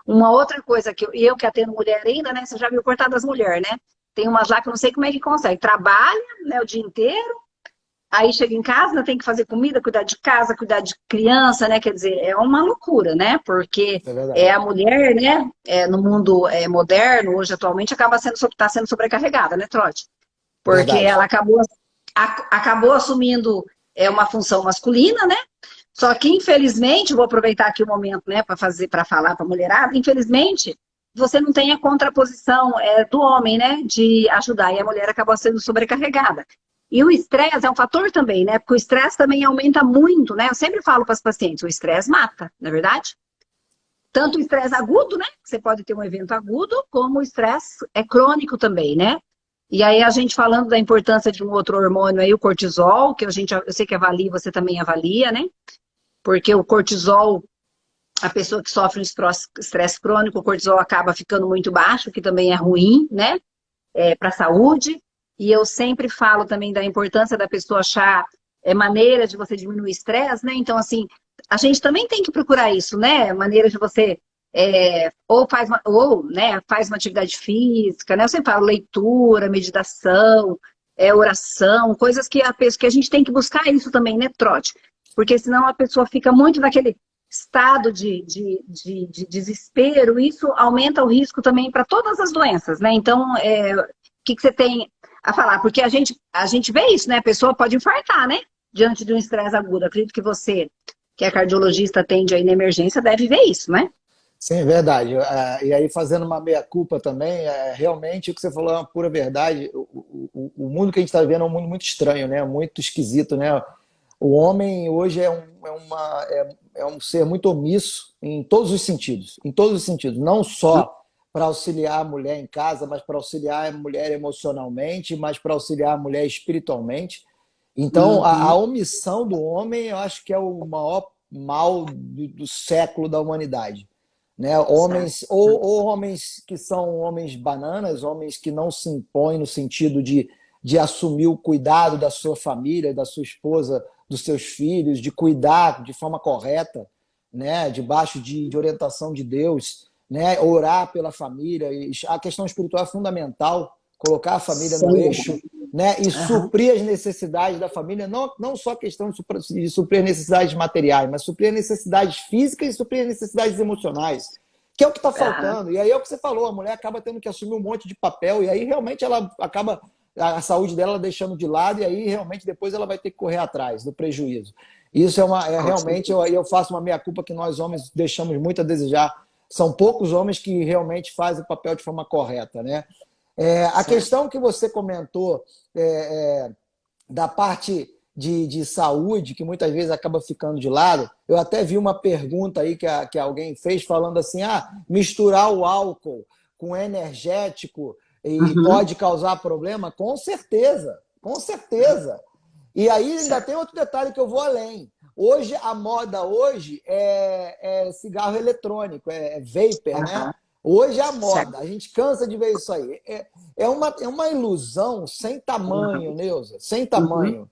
Uma outra coisa que eu que atendo mulher ainda, né? Você já viu cortar das mulheres, né? Tem umas lá que eu não sei como é que consegue. Trabalha, né, o dia inteiro, aí chega em casa, né, tem que fazer comida, cuidar de casa, cuidar de criança, né? Quer dizer, é uma loucura, né? Porque a mulher, né, no mundo moderno, hoje atualmente, está sendo sobrecarregada, né, Trote? Porque ela acabou assumindo uma função masculina, né? Só que, infelizmente, vou aproveitar aqui o momento, né, para falar para a mulherada, infelizmente, você não tem a contraposição do homem, né, de ajudar, e a mulher acabou sendo sobrecarregada. E o estresse é um fator também, né? Porque o estresse também aumenta muito, né? Eu sempre falo para as pacientes, o estresse mata, não é verdade? Tanto o estresse agudo, né? Você pode ter um evento agudo, como o estresse crônico também, né? E aí a gente falando da importância de um outro hormônio aí, o cortisol, que eu sei que avalia, você também avalia, né? Porque o cortisol, a pessoa que sofre um estresse crônico, o cortisol acaba ficando muito baixo, que também é ruim, né? Para a saúde. E eu sempre falo também da importância da pessoa achar maneiras de você diminuir o estresse, né? Então, assim, a gente também tem que procurar isso, né? Maneiras de você faz uma atividade física, né? Eu sempre falo leitura, meditação, oração, coisas que a gente tem que buscar isso também, né, Trote? Porque senão a pessoa fica muito naquele estado de desespero, isso aumenta o risco também para todas as doenças, né? Então, o que você tem a falar? Porque a gente vê isso, né? A pessoa pode infartar, né? Diante de um estresse agudo. Acredito que você, que é cardiologista, atende aí na emergência, deve ver isso, né? Sim, é verdade. E aí, fazendo uma meia-culpa também, realmente o que você falou é uma pura verdade. O mundo que a gente está vivendo é um mundo muito estranho, né? Muito esquisito, né? O homem hoje é um ser muito omisso em todos os sentidos. Em todos os sentidos. Não só para auxiliar a mulher em casa, mas para auxiliar a mulher emocionalmente, mas para auxiliar a mulher espiritualmente. Então, a omissão do homem, eu acho que é o maior mal do século da humanidade. Né? Homens, ou homens que são homens bananas, homens que não se impõem no sentido de assumir o cuidado da sua família, da sua esposa, dos seus filhos, de cuidar de forma correta, né, debaixo de orientação de Deus, né, orar pela família. E a questão espiritual é fundamental, colocar a família no Sim. eixo, né, e suprir as necessidades da família, não só a questão de suprir as necessidades materiais, mas suprir as necessidades físicas e suprir as necessidades emocionais, que é o que está faltando. E aí é o que você falou, a mulher acaba tendo que assumir um monte de papel, e aí realmente ela acaba a saúde dela deixando de lado, e aí realmente depois ela vai ter que correr atrás do prejuízo. Isso realmente, eu faço uma meia-culpa que nós homens deixamos muito a desejar. São poucos homens que realmente fazem o papel de forma correta, né? A questão que você comentou da parte de saúde, que muitas vezes acaba ficando de lado, eu até vi uma pergunta aí que alguém fez falando assim, misturar o álcool com energético e pode causar problema? Com certeza, com certeza. E aí ainda tem outro detalhe que eu vou além. Hoje, a moda hoje é cigarro eletrônico, é vapor, né? Hoje é a moda, a gente cansa de ver isso aí. É uma ilusão sem tamanho, Neuza, sem tamanho.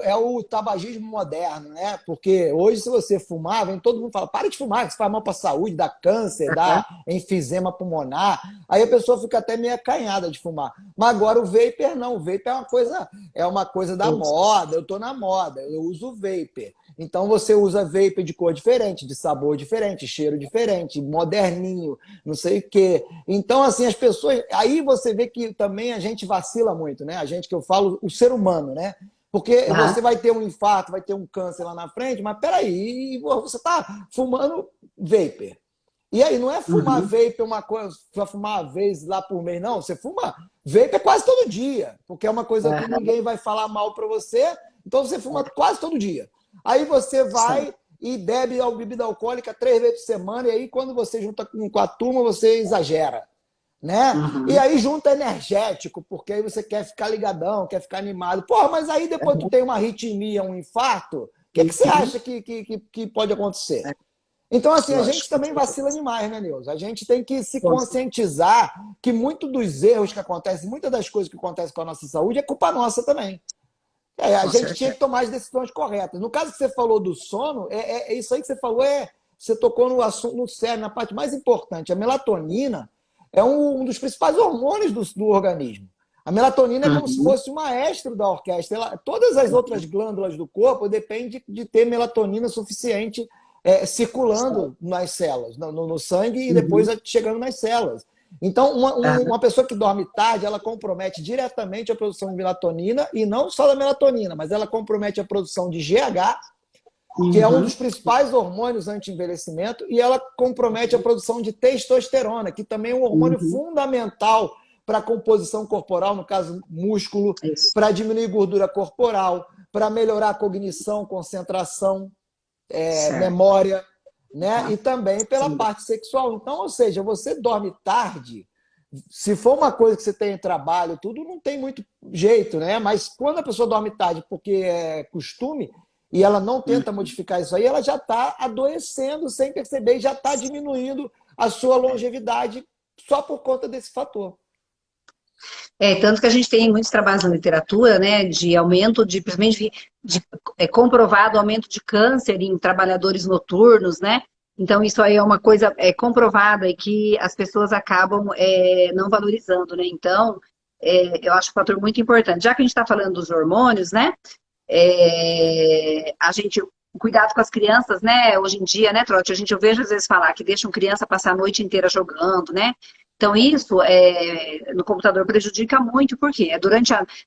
É o tabagismo moderno, né? Porque hoje, se você fumar, vem todo mundo fala, para de fumar, que isso faz mal para a saúde, dá câncer, dá enfisema pulmonar. Aí a pessoa fica até meio acanhada de fumar. Mas agora o vapor não, o vapor é uma coisa da moda, eu tô na moda, eu uso vapor. Então você usa vapor de cor diferente, de sabor diferente, cheiro diferente, moderninho, não sei o quê. Então, assim, as pessoas... Aí você vê que também a gente vacila muito, né? A gente, que eu falo, o ser humano, né? Porque você vai ter um infarto, vai ter um câncer lá na frente, mas peraí, você tá fumando vapor. E aí, não é fumar vapor uma coisa, vai fumar uma vez lá por mês, não. Você fuma vapor quase todo dia, porque é uma coisa que ninguém vai falar mal para você, então você fuma quase todo dia. Aí você vai e bebe bebida alcoólica 3 vezes por semana, e aí quando você junta com a turma, você exagera, né? E aí junta energético, porque aí você quer ficar ligadão, quer ficar animado. Porra, mas aí depois tu tem uma arritmia, um infarto, o que você acha que pode acontecer? Então, assim, a gente também vacila demais, né, Neuza? A gente tem que se conscientizar que muito dos erros que acontecem, muitas das coisas que acontecem com a nossa saúde é culpa nossa também. A gente tinha que tomar as decisões corretas. No caso que você falou do sono, isso aí que você falou, você tocou no assunto, no cérebro, na parte mais importante. A melatonina é um dos principais hormônios do organismo. A melatonina é como se fosse o maestro da orquestra. Todas as outras glândulas do corpo dependem de ter melatonina suficiente circulando nas células, no sangue e depois chegando nas células. Então, uma pessoa que dorme tarde, ela compromete diretamente a produção de melatonina, e não só da melatonina, mas ela compromete a produção de GH, que é um dos principais hormônios anti-envelhecimento, e ela compromete a produção de testosterona, que também é um hormônio fundamental para a composição corporal, no caso, músculo, para diminuir gordura corporal, para melhorar a cognição, concentração, memória, né? E também pela parte sexual. Então, ou seja, você dorme tarde, se for uma coisa que você tem em trabalho, tudo não tem muito jeito, né? Mas quando a pessoa dorme tarde porque é costume e ela não tenta modificar isso aí, ela já está adoecendo sem perceber e já está diminuindo a sua longevidade só por conta desse fator. Tanto que a gente tem muitos trabalhos na literatura, né, de aumento principalmente comprovado aumento de câncer em trabalhadores noturnos, né? Então isso aí é uma coisa comprovada e que as pessoas acabam não valorizando, né? Então, eu acho um fator muito importante. Já que a gente está falando dos hormônios, né? Cuidado com as crianças, né? Hoje em dia, né, Trotti? Eu vejo às vezes falar que deixam criança passar a noite inteira jogando, né? Então, isso no computador prejudica muito, porque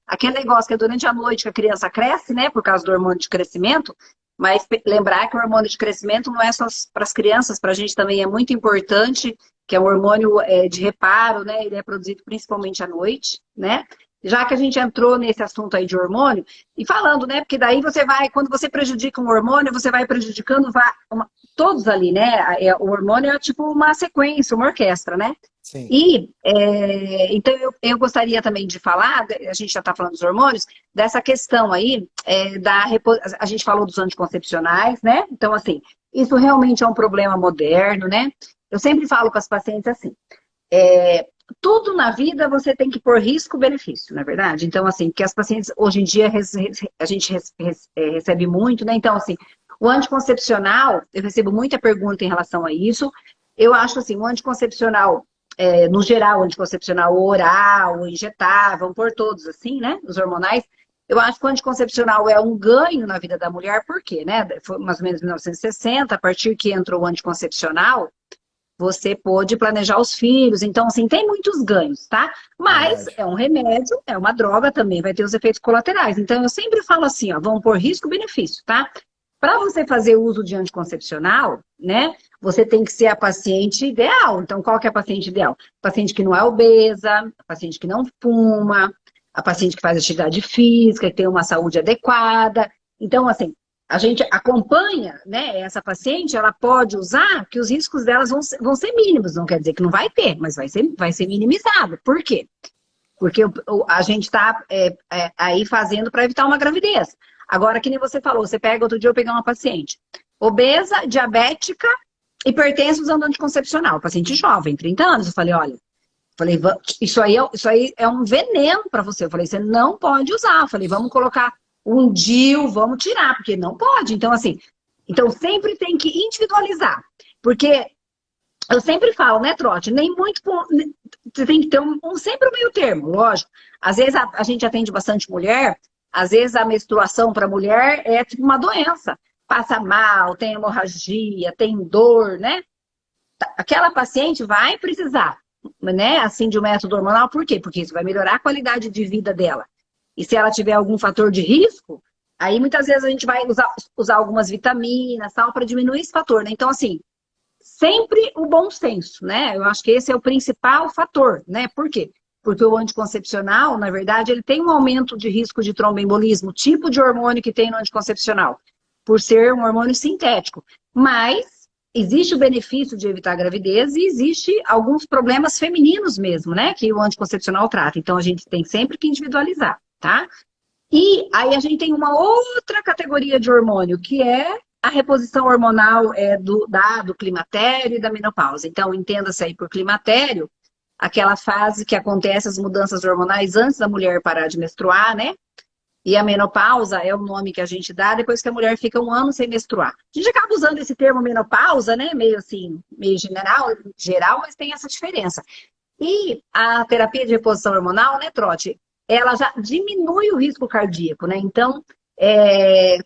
aquele negócio que é durante a noite que a criança cresce, né, por causa do hormônio de crescimento, mas lembrar que o hormônio de crescimento não é só para as crianças, para a gente também é muito importante, que é um hormônio de reparo, né, ele é produzido principalmente à noite, né, já que a gente entrou nesse assunto aí de hormônio, e falando, né, porque daí quando você prejudica um hormônio, você vai prejudicando todos ali, né, o hormônio é tipo uma sequência, uma orquestra, né. Sim. E, então, eu gostaria também de falar, a gente já está falando dos hormônios, dessa questão aí, a gente falou dos anticoncepcionais, né? Então, assim, isso realmente é um problema moderno, né? Eu sempre falo com as pacientes assim, tudo na vida você tem que pôr risco-benefício, não é verdade? Então, assim, porque as pacientes, hoje em dia, a gente recebe muito, né? Então, assim, O anticoncepcional, eu recebo muita pergunta em relação a isso. Eu acho assim, o anticoncepcional, no geral, o anticoncepcional oral, injetável, vamos por todos assim, né? Os hormonais. Eu acho que o anticoncepcional é um ganho na vida da mulher, por quê, né? Foi mais ou menos em 1960, a partir que entrou o anticoncepcional, você pôde planejar os filhos. Então, assim, tem muitos ganhos, tá? Mas é um remédio, é uma droga também, vai ter os efeitos colaterais. Então, eu sempre falo assim, ó, vamos por risco-benefício, tá? Para você fazer uso de anticoncepcional, né, você tem que ser a paciente ideal. Então, qual que é a paciente ideal? Paciente que não é obesa, a paciente que não fuma, a paciente que faz atividade física, que tem uma saúde adequada. Então, assim, a gente acompanha, né, essa paciente, ela pode usar, que os riscos delas vão ser mínimos. Não quer dizer que não vai ter, mas vai ser minimizado. Por quê? Porque a gente está aí fazendo para evitar uma gravidez. Agora, que nem você falou, você pega, outro dia eu peguei uma paciente obesa, diabética, hipertensa usando anticoncepcional, paciente jovem, 30 anos. Eu falei, olha, isso aí é um veneno para você. Eu falei, você não pode usar. Eu falei, vamos colocar um DIU, vamos tirar, porque não pode. Então, assim, sempre tem que individualizar. Porque eu sempre falo, né, Trote? Nem muito. Você tem que ter sempre um meio termo, lógico. Às vezes a gente atende bastante mulher, às vezes a menstruação para mulher é tipo uma doença. Passa mal, tem hemorragia, tem dor, né? Aquela paciente vai precisar, né, assim, de um método hormonal. Por quê? Porque isso vai melhorar a qualidade de vida dela. E se ela tiver algum fator de risco, aí muitas vezes a gente vai usar algumas vitaminas, tal, para diminuir esse fator, né? Então, assim, sempre o bom senso, né? Eu acho que esse é o principal fator, né? Por quê? Porque o anticoncepcional, na verdade, ele tem um aumento de risco de tromboembolismo, o tipo de hormônio que tem no anticoncepcional, por ser um hormônio sintético. Mas existe o benefício de evitar a gravidez e existe alguns problemas femininos mesmo, né? Que o anticoncepcional trata. Então, a gente tem sempre que individualizar, tá? E aí a gente tem uma outra categoria de hormônio, que é a reposição hormonal do climatério e da menopausa. Então, entenda-se aí por climatério, aquela fase que acontece as mudanças hormonais antes da mulher parar de menstruar, né? E a menopausa é o nome que a gente dá depois que a mulher fica um ano sem menstruar. A gente acaba usando esse termo menopausa, né? Meio assim, meio geral, mas tem essa diferença. E a terapia de reposição hormonal, né, Trote? Ela já diminui o risco cardíaco, né? Então,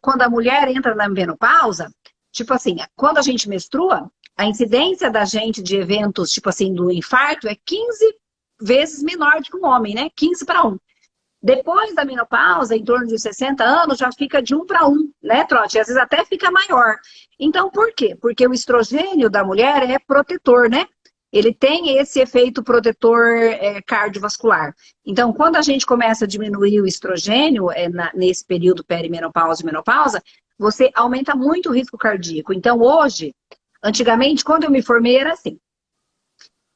quando a mulher entra na menopausa, tipo assim, quando a gente menstrua, a incidência da gente de eventos, tipo assim, do infarto é 15 vezes menor do que um homem, né? 15 para 1. Depois da menopausa, em torno de 60 anos, já fica de 1 para 1, né, Trote? Às vezes até fica maior. Então, por quê? Porque o estrogênio da mulher é protetor, né? Ele tem esse efeito protetor cardiovascular. Então, quando a gente começa a diminuir o estrogênio, nesse período perimenopausa e menopausa, você aumenta muito o risco cardíaco. Então, hoje, antigamente, quando eu me formei, era assim.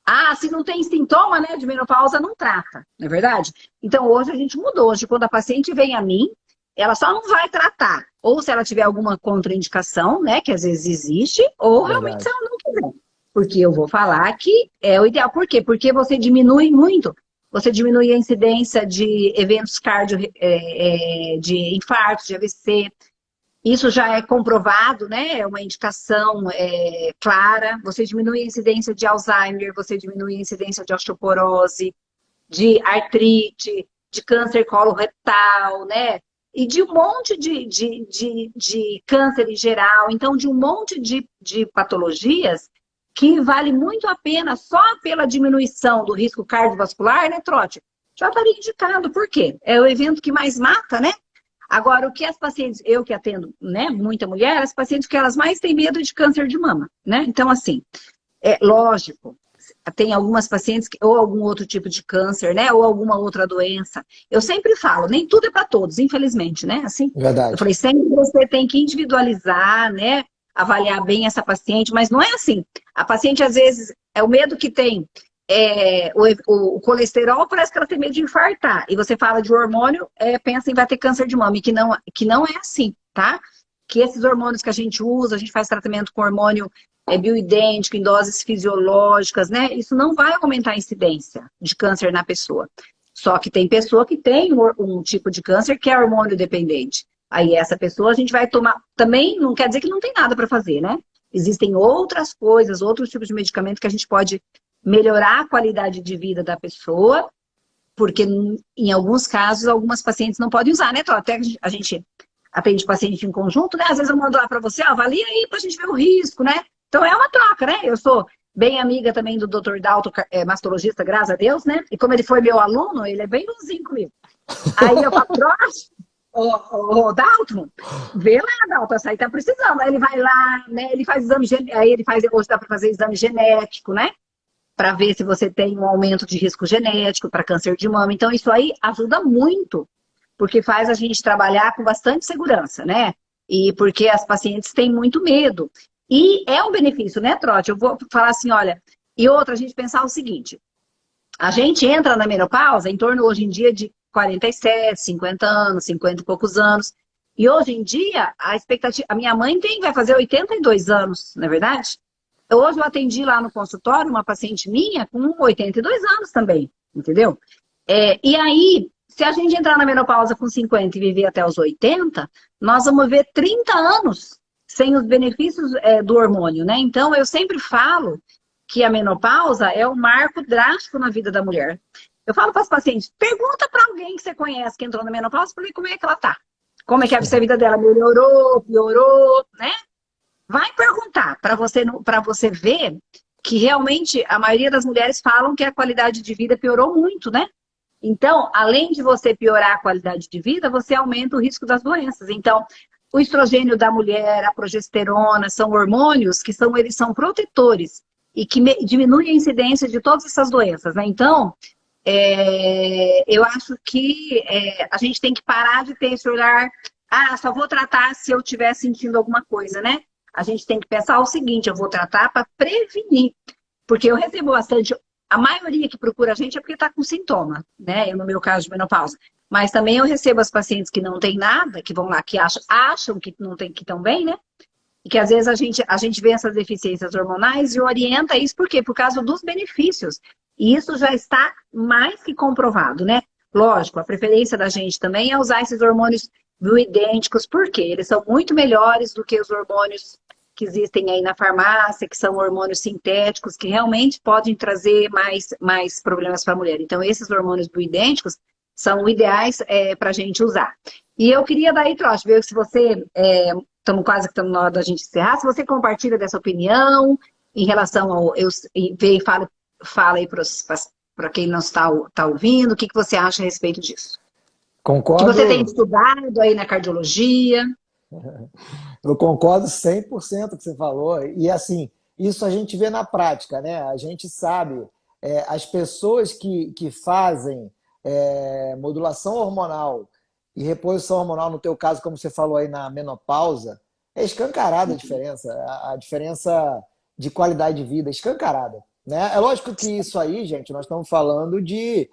Ah, se não tem sintoma, né, de menopausa, não trata, não é verdade? Então, hoje a gente mudou. Hoje, quando a paciente vem a mim, ela só não vai tratar. Ou se ela tiver alguma contraindicação, né, que às vezes existe, ou realmente se ela não quiser. Porque eu vou falar que é o ideal. Por quê? Porque você diminui muito. Você diminui a incidência de eventos de infartos, de AVC. Isso já é comprovado, né? É uma indicação clara. Você diminui a incidência de Alzheimer, você diminui a incidência de osteoporose, de artrite, de câncer coloretal, né? E de um monte de câncer em geral. Então, de um monte de patologias que vale muito a pena só pela diminuição do risco cardiovascular, né, Trote? Já estaria indicado. Por quê? É o evento que mais mata, né? Agora, o que as pacientes, eu que atendo, né, muita mulher, as pacientes que elas mais têm medo de câncer de mama, né? Então, assim, lógico, tem algumas pacientes que, ou algum outro tipo de câncer, né, ou alguma outra doença. Eu sempre falo, nem tudo é para todos, infelizmente, né? Assim, Verdade. eu falei, sempre você tem que individualizar, né, avaliar bem essa paciente, mas não é assim. A paciente, às vezes, é o medo que tem. O colesterol, parece que ela tem medo de infartar. E você fala de hormônio, pensa em vai ter câncer de mama. E que não é assim, tá? Que esses hormônios que a gente usa, a gente faz tratamento com hormônio bioidêntico, em doses fisiológicas, né? Isso não vai aumentar a incidência de câncer na pessoa. Só que tem pessoa que tem um tipo de câncer que é hormônio dependente. Aí essa pessoa a gente vai tomar. Também não quer dizer que não tem nada para fazer, né? Existem outras coisas, outros tipos de medicamento que a gente pode melhorar a qualidade de vida da pessoa, porque em alguns casos, algumas pacientes não podem usar, né, Tó? Até a gente atende paciente em conjunto, né? Às vezes eu mando lá para você, ó, avalia aí pra gente ver o risco, né? Então é uma troca, né? Eu sou bem amiga também do Dr. Dalton, mastologista, graças a Deus, né? E como ele foi meu aluno, ele é bem bonzinho comigo. Aí eu falo, ô, Dalton, vê lá, Dalton, essa aí tá precisando. Aí ele vai lá, né? Ele faz exame, aí ele faz, hoje dá para fazer exame genético, né? Para ver se você tem um aumento de risco genético para câncer de mama. Então, isso aí ajuda muito, porque faz a gente trabalhar com bastante segurança, né? E porque as pacientes têm muito medo. E é um benefício, né, Trote? Eu vou falar assim, olha, e outra, a gente pensar o seguinte, a gente entra na menopausa em torno, hoje em dia, de 47, 50 anos, 50 e poucos anos. E hoje em dia, a expectativa... A minha mãe vai fazer 82 anos, não é verdade? Hoje eu atendi lá no consultório uma paciente minha com 82 anos também, entendeu? E aí, se a gente entrar na menopausa com 50 e viver até os 80, nós vamos ver 30 anos sem os benefícios do hormônio, né? Então, eu sempre falo que a menopausa é um marco drástico na vida da mulher. Eu falo para as pacientes, pergunta para alguém que você conhece que entrou na menopausa, para ver como é que ela tá. Como é que a vida dela melhorou, piorou, né? Vai perguntar para você ver que realmente a maioria das mulheres falam que a qualidade de vida piorou muito, né? Então, além de você piorar a qualidade de vida, você aumenta o risco das doenças. Então, o estrogênio da mulher, a progesterona, são hormônios que eles são protetores e que diminuem a incidência de todas essas doenças, né? Então, eu acho que a gente tem que parar de ter esse olhar, só vou tratar se eu estiver sentindo alguma coisa, né? A gente tem que pensar o seguinte, eu vou tratar para prevenir, porque eu recebo bastante, a maioria que procura a gente é porque está com sintoma, né? Eu, no meu caso de menopausa. Mas também eu recebo as pacientes que não têm nada, que vão lá, que acham que não tem, que estão bem, né? E que às vezes a gente vê essas deficiências hormonais e orienta isso, por quê? Por causa dos benefícios. E isso já está mais que comprovado, né? Lógico, a preferência da gente também é usar esses hormônios bioidênticos, porque eles são muito melhores do que os hormônios que existem aí na farmácia, que são hormônios sintéticos, que realmente podem trazer mais problemas para a mulher. Então, esses hormônios bioidênticos são ideais para a gente usar. E eu queria daí, Trote, ver se você, estamos quase que na hora da gente encerrar, se você compartilha dessa opinião em relação ao... Fala aí para quem não está ouvindo, o que você acha a respeito disso? Concordo. Que você tem estudado aí na cardiologia. Eu concordo 100% com o que você falou. E assim, isso a gente vê na prática, né? A gente sabe, as pessoas que fazem modulação hormonal e reposição hormonal, no teu caso, como você falou aí na menopausa, é escancarada a diferença de qualidade de vida, escancarada, né? É lógico que isso aí, gente, nós estamos falando de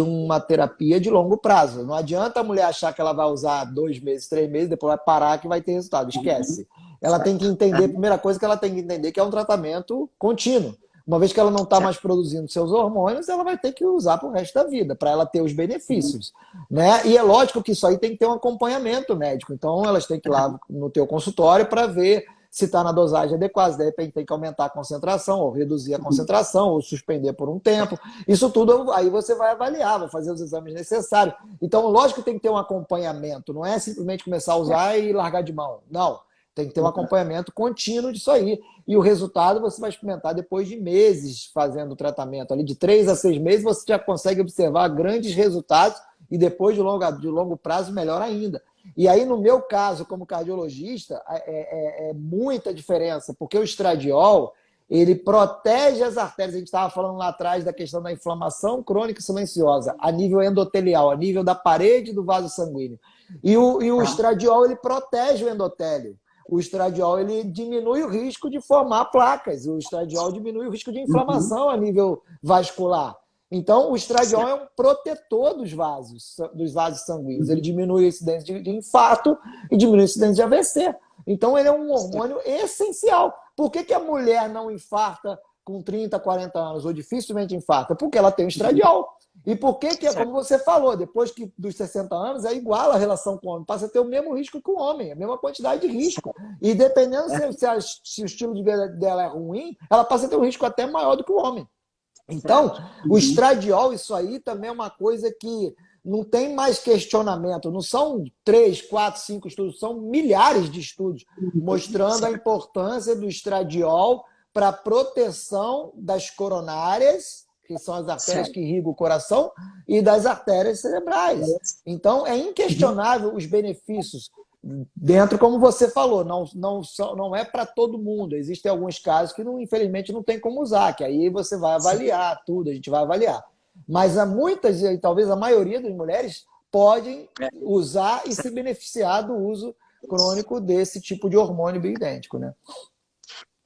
uma terapia de longo prazo. Não adianta a mulher achar que ela vai usar 2 meses, 3 meses, depois vai parar que vai ter resultado. Esquece. Ela tem que entender, a primeira coisa que ela tem que entender que é um tratamento contínuo. Uma vez que ela não está mais produzindo seus hormônios, ela vai ter que usar para o resto da vida, para ela ter os benefícios, né? E é lógico que isso aí tem que ter um acompanhamento médico. Então, elas têm que ir lá no teu consultório para ver se está na dosagem adequada, de repente tem que aumentar a concentração, ou reduzir a concentração, ou suspender por um tempo. Isso tudo aí você vai avaliar, vai fazer os exames necessários. Então, lógico que tem que ter um acompanhamento, não é simplesmente começar a usar e largar de mão. Não, tem que ter um acompanhamento contínuo disso aí. E o resultado você vai experimentar depois de meses fazendo o tratamento. Ali de 3 a 6 meses você já consegue observar grandes resultados e depois de longo prazo melhor ainda. E aí, no meu caso, como cardiologista, é muita diferença, porque o estradiol, ele protege as artérias. A gente estava falando lá atrás da questão da inflamação crônica silenciosa, a nível endotelial, a nível da parede do vaso sanguíneo. E o estradiol, ele protege o endotélio. O estradiol, ele diminui o risco de formar placas. O estradiol diminui o risco de inflamação a nível vascular. Então, o estradiol é um protetor dos vasos sanguíneos. Ele diminui a incidência de infarto e diminui a incidência de AVC. Então, ele é um hormônio essencial. Por que a mulher não infarta com 30, 40 anos, ou dificilmente infarta? Porque ela tem o estradiol. E por que que, como você falou, depois que dos 60 anos, é igual a relação com o homem, passa a ter o mesmo risco que o homem, a mesma quantidade de risco. E dependendo se o estilo de vida dela é ruim, ela passa a ter um risco até maior do que o homem. Então, o estradiol, isso aí também é uma coisa que não tem mais questionamento. Não são 3, 4, 5 estudos, são milhares de estudos mostrando a importância do estradiol para a proteção das coronárias, que são as artérias que irrigam o coração, e das artérias cerebrais. Então, é inquestionável os benefícios dentro, como você falou, não é para todo mundo. Existem alguns casos que, infelizmente, não tem como usar, que aí você vai avaliar tudo, a gente vai avaliar. Mas há muitas, e talvez a maioria das mulheres, podem usar e se beneficiar do uso crônico desse tipo de hormônio bioidêntico, né?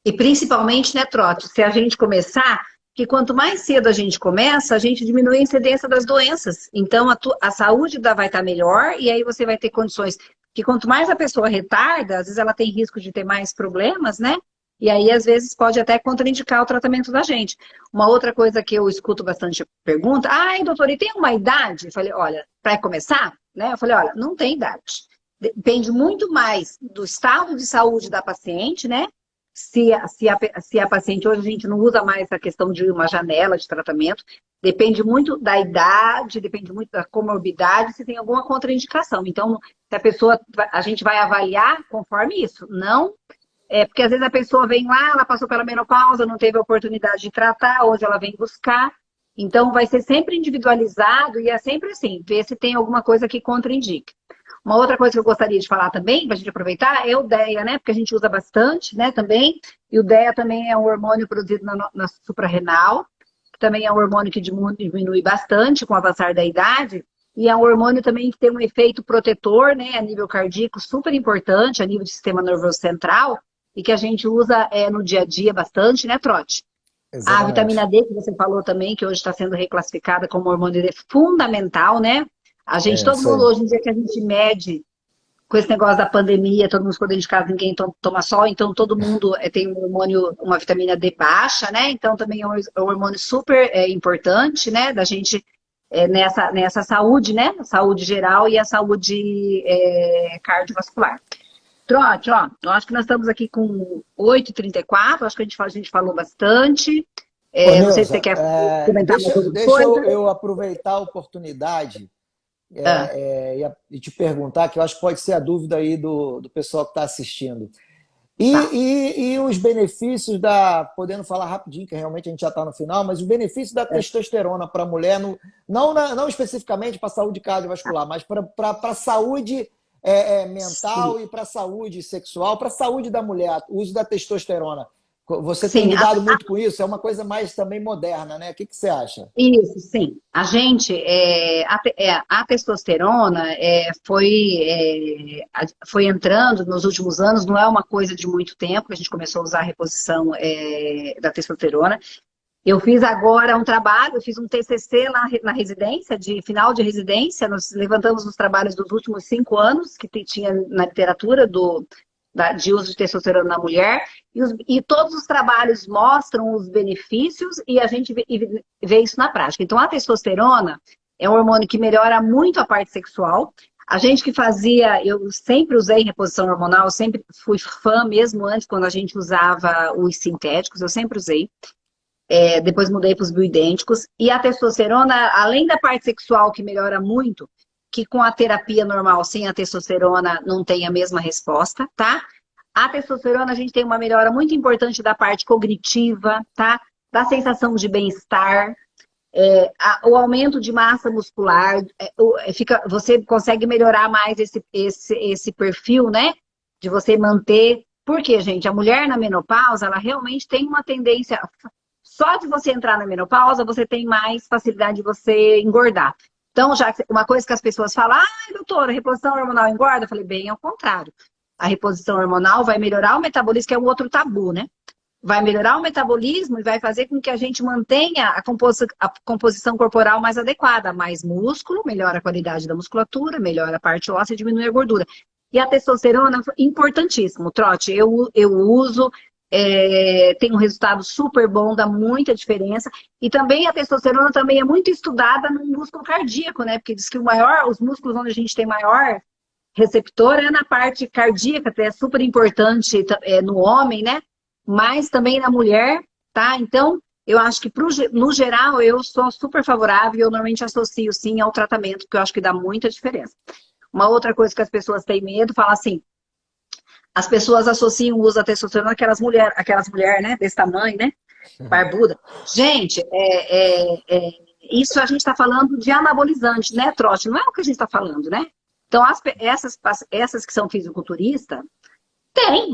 E principalmente, né, Trote, se a gente começar, que quanto mais cedo a gente começa, a gente diminui a incidência das doenças. Então, a saúde vai estar melhor e aí você vai ter condições que quanto mais a pessoa retarda, às vezes ela tem risco de ter mais problemas, né? E aí, às vezes, pode até contraindicar o tratamento da gente. Uma outra coisa que eu escuto bastante pergunta, ai, doutor, e tem uma idade? Eu falei, olha, para começar, né? Eu falei, olha, não tem idade. Depende muito mais do estado de saúde da paciente, né? Se a paciente, hoje a gente não usa mais a questão de uma janela de tratamento, depende muito da idade, depende muito da comorbidade, se tem alguma contraindicação. Então, se a pessoa, a gente vai avaliar conforme isso, não... porque às vezes a pessoa vem lá, ela passou pela menopausa, não teve a oportunidade de tratar, hoje ela vem buscar. Então, vai ser sempre individualizado e é sempre assim, ver se tem alguma coisa que contraindique. Uma outra coisa que eu gostaria de falar também, para a gente aproveitar, é o DEA, né? Porque a gente usa bastante, né, também. E o DEA também é um hormônio produzido na suprarrenal, que também é um hormônio que diminui bastante com o avançar da idade. E é um hormônio também que tem um efeito protetor, né, a nível cardíaco, super importante, a nível do sistema nervoso central, e que a gente usa no dia a dia bastante, né, Trote? Exatamente. A vitamina D, que você falou também, que hoje está sendo reclassificada como hormônio fundamental, né? A gente, todo mundo hoje em dia que a gente mede com esse negócio da pandemia, todo mundo ficou dentro de casa, ninguém toma sol, então todo mundo tem um hormônio, uma vitamina D baixa, né? Então também é um hormônio super importante, né? Da gente nessa saúde, né? Saúde geral e a saúde cardiovascular. Trote, ó, eu acho que nós estamos aqui com 8h34, acho que a gente falou bastante. Não sei se você quer comentar mais alguma coisa. Deixa eu aproveitar a oportunidade e te perguntar, que eu acho que pode ser a dúvida aí do pessoal que está assistindo. E os benefícios podendo falar rapidinho, que realmente a gente já está no final, mas os benefícios da testosterona para a mulher, não especificamente para a saúde cardiovascular, mas para a saúde mental e para a saúde sexual, para a saúde da mulher, o uso da testosterona. Você tem lidado muito com isso? É uma coisa mais também moderna, né? O que você acha? Isso, sim. A gente, a testosterona foi entrando nos últimos anos, não é uma coisa de muito tempo que a gente começou a usar a reposição da testosterona. Eu fiz agora um trabalho, eu fiz um TCC lá na residência, de final de residência, nós levantamos os trabalhos dos últimos 5 anos, que tinha na literatura de uso de testosterona na mulher, e todos os trabalhos mostram os benefícios e a gente vê isso na prática. Então, a testosterona é um hormônio que melhora muito a parte sexual. A gente que eu sempre usei reposição hormonal, eu sempre fui fã mesmo antes, quando a gente usava os sintéticos, eu sempre usei. Depois mudei para os bioidênticos. E a testosterona, além da parte sexual que melhora muito, que com a terapia normal, sem a testosterona, não tem a mesma resposta, tá? A testosterona, a gente tem uma melhora muito importante da parte cognitiva, tá? Da sensação de bem-estar, o aumento de massa muscular, você consegue melhorar mais esse perfil, né? De você manter. Porque, gente, a mulher na menopausa, ela realmente tem uma tendência. Só de você entrar na menopausa, você tem mais facilidade de você engordar. Então, já uma coisa que as pessoas falam, doutora, a reposição hormonal engorda? Eu falei, bem ao contrário. A reposição hormonal vai melhorar o metabolismo, que é um outro tabu, né? Vai melhorar o metabolismo e vai fazer com que a gente mantenha a composição corporal mais adequada. Mais músculo, melhora a qualidade da musculatura, melhora a parte óssea e diminui a gordura. E a testosterona, importantíssimo, Trote, eu uso, tem um resultado super bom, dá muita diferença. E também a testosterona também é muito estudada no músculo cardíaco, né? Porque diz que os músculos onde a gente tem maior receptor é na parte cardíaca, até é super importante no homem, né? Mas também na mulher, tá? Então, eu acho que no geral eu sou super favorável e eu normalmente associo sim ao tratamento, porque eu acho que dá muita diferença. Uma outra coisa que as pessoas têm medo, fala assim, as pessoas associam o uso da testosterona àquelas mulheres, né, desse tamanho, né, barbuda. Gente, isso a gente está falando de anabolizante, né, trote? Não é o que a gente está falando, né? Então, essas que são fisiculturistas,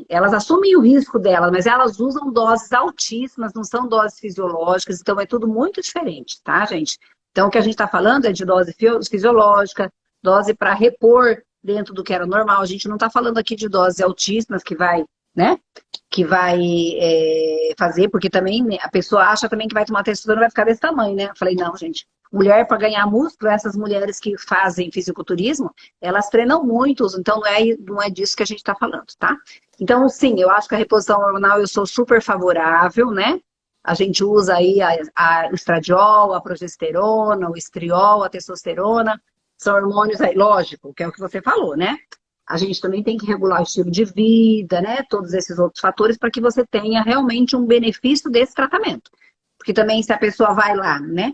elas assumem o risco delas, mas elas usam doses altíssimas, não são doses fisiológicas, então é tudo muito diferente, tá, gente? Então, o que a gente está falando é de dose fisiológica, dose para repor dentro do que era normal. A gente não está falando aqui de doses altíssimas que vai, né? Que vai fazer, porque também a pessoa acha também que vai tomar testosterona e vai ficar desse tamanho, né? Eu falei, não, gente. Mulher, para ganhar músculo, essas mulheres que fazem fisiculturismo, elas treinam muito, então não é disso que a gente está falando, tá? Então, sim, eu acho que a reposição hormonal eu sou super favorável, né? A gente usa aí o estradiol, a progesterona, o estriol, a testosterona. São hormônios aí, lógico, que é o que você falou, né? A gente também tem que regular o estilo de vida, né? Todos esses outros fatores para que você tenha realmente um benefício desse tratamento. Porque também se a pessoa vai lá, né?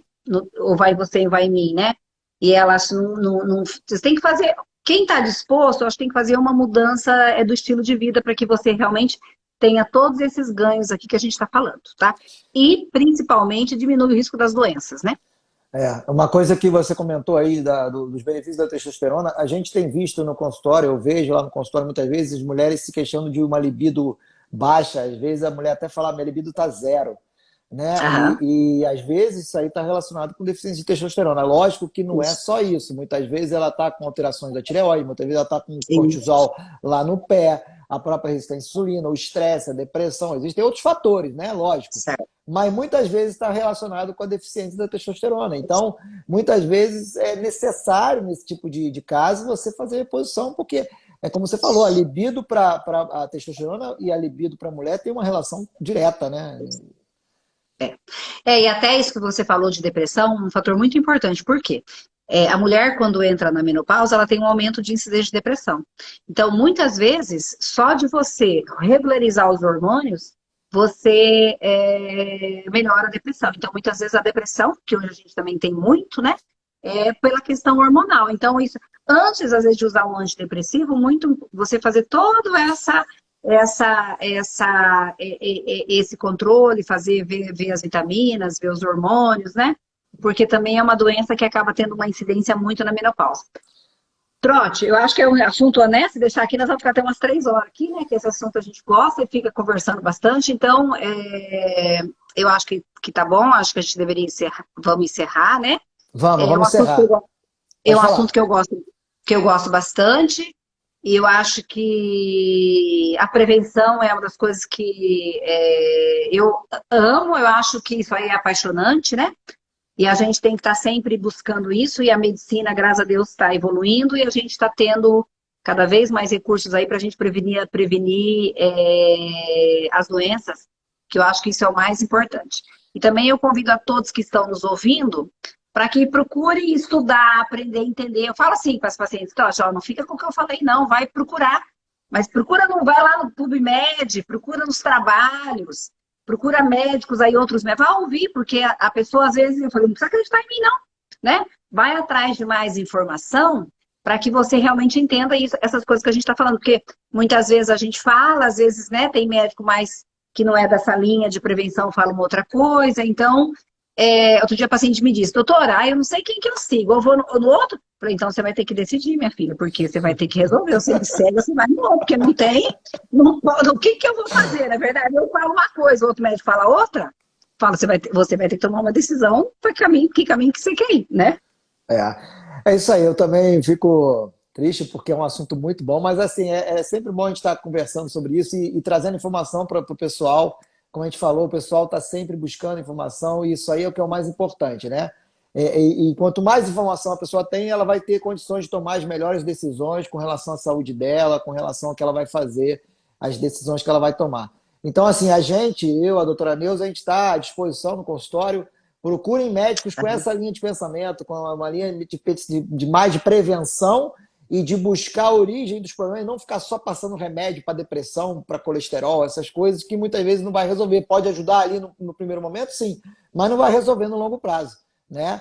Ou vai você, vai em mim, né? E elas não... Vocês têm que fazer... Quem está disposto, eu acho que tem que fazer uma mudança do estilo de vida para que você realmente tenha todos esses ganhos aqui que a gente está falando, tá? E, principalmente, diminui o risco das doenças, né? Uma coisa que você comentou aí dos benefícios da testosterona, a gente tem visto no consultório, eu vejo lá no consultório muitas vezes, as mulheres se queixando de uma libido baixa, às vezes a mulher até fala, minha libido está zero, né? Aham. E às vezes isso aí está relacionado com deficiência de testosterona. Lógico que não é só isso, muitas vezes ela está com alterações da tireoide, muitas vezes ela está com cortisol lá no pé, a própria resistência à insulina, o estresse, a depressão, existem outros fatores, né? Lógico. Certo. Mas muitas vezes está relacionado com a deficiência da testosterona. Então, muitas vezes é necessário, nesse tipo de caso, você fazer reposição, porque, é como você falou, a libido para a testosterona e a libido para a mulher tem uma relação direta, né? E até isso que você falou de depressão, um fator muito importante. Por quê? A mulher, quando entra na menopausa, ela tem um aumento de incidência de depressão. Então, muitas vezes, só de você regularizar os hormônios, você melhora a depressão. Então, muitas vezes a depressão, que hoje a gente também tem muito, né? É pela questão hormonal. Então, isso, antes, às vezes, de usar um antidepressivo, você fazer todo esse controle, ver as vitaminas, ver os hormônios, né? Porque também é uma doença que acaba tendo uma incidência muito na menopausa. Trote, eu acho que é um assunto honesto, se deixar aqui, nós vamos ficar até umas 3 horas aqui, né? Que esse assunto a gente gosta e fica conversando bastante. Então, eu acho que tá bom, acho que a gente deveria vamos encerrar, né? Vamos encerrar. É um assunto que eu gosto bastante. E eu acho que a prevenção é uma das coisas que eu amo, eu acho que isso aí é apaixonante, né? E a gente tem que estar sempre buscando isso, e a medicina, graças a Deus, está evoluindo, e a gente está tendo cada vez mais recursos aí para a gente prevenir as doenças, que eu acho que isso é o mais importante. E também eu convido a todos que estão nos ouvindo para que procurem estudar, aprender, entender. Eu falo assim para as pacientes, não fica com o que eu falei, não, vai procurar. Mas não vai lá no PubMed, procura nos trabalhos, procura médicos aí, outros médicos, vai ouvir, porque a pessoa às vezes, eu falo, não precisa acreditar em mim não, né? Vai atrás de mais informação para que você realmente entenda isso, essas coisas que a gente está falando, porque muitas vezes a gente fala, às vezes, né, tem médico mais que não é dessa linha de prevenção, fala uma outra coisa, então... outro dia a paciente me disse, doutora, eu não sei quem que eu sigo, eu vou no outro? Falei, então você vai ter que decidir, minha filha, porque você vai ter que resolver, você me segue, você vai no outro, porque não tem, o que eu vou fazer, na verdade, eu falo uma coisa, o outro médico fala outra, você vai ter que tomar uma decisão para que caminho que você quer ir, né? É isso aí, eu também fico triste porque é um assunto muito bom, mas assim, é sempre bom a gente estar conversando sobre isso e trazendo informação para o pessoal. Como a gente falou, o pessoal está sempre buscando informação e isso aí é o que é o mais importante, né? E quanto mais informação a pessoa tem, ela vai ter condições de tomar as melhores decisões com relação à saúde dela, com relação ao que ela vai fazer, as decisões que ela vai tomar. Então, assim, eu, a doutora Neuza, a gente está à disposição no consultório. Procurem médicos com essa linha de pensamento, com uma linha de mais de prevenção e de buscar a origem dos problemas e não ficar só passando remédio para depressão, para colesterol, essas coisas que muitas vezes não vai resolver. Pode ajudar ali no primeiro momento, sim, mas não vai resolver no longo prazo, né?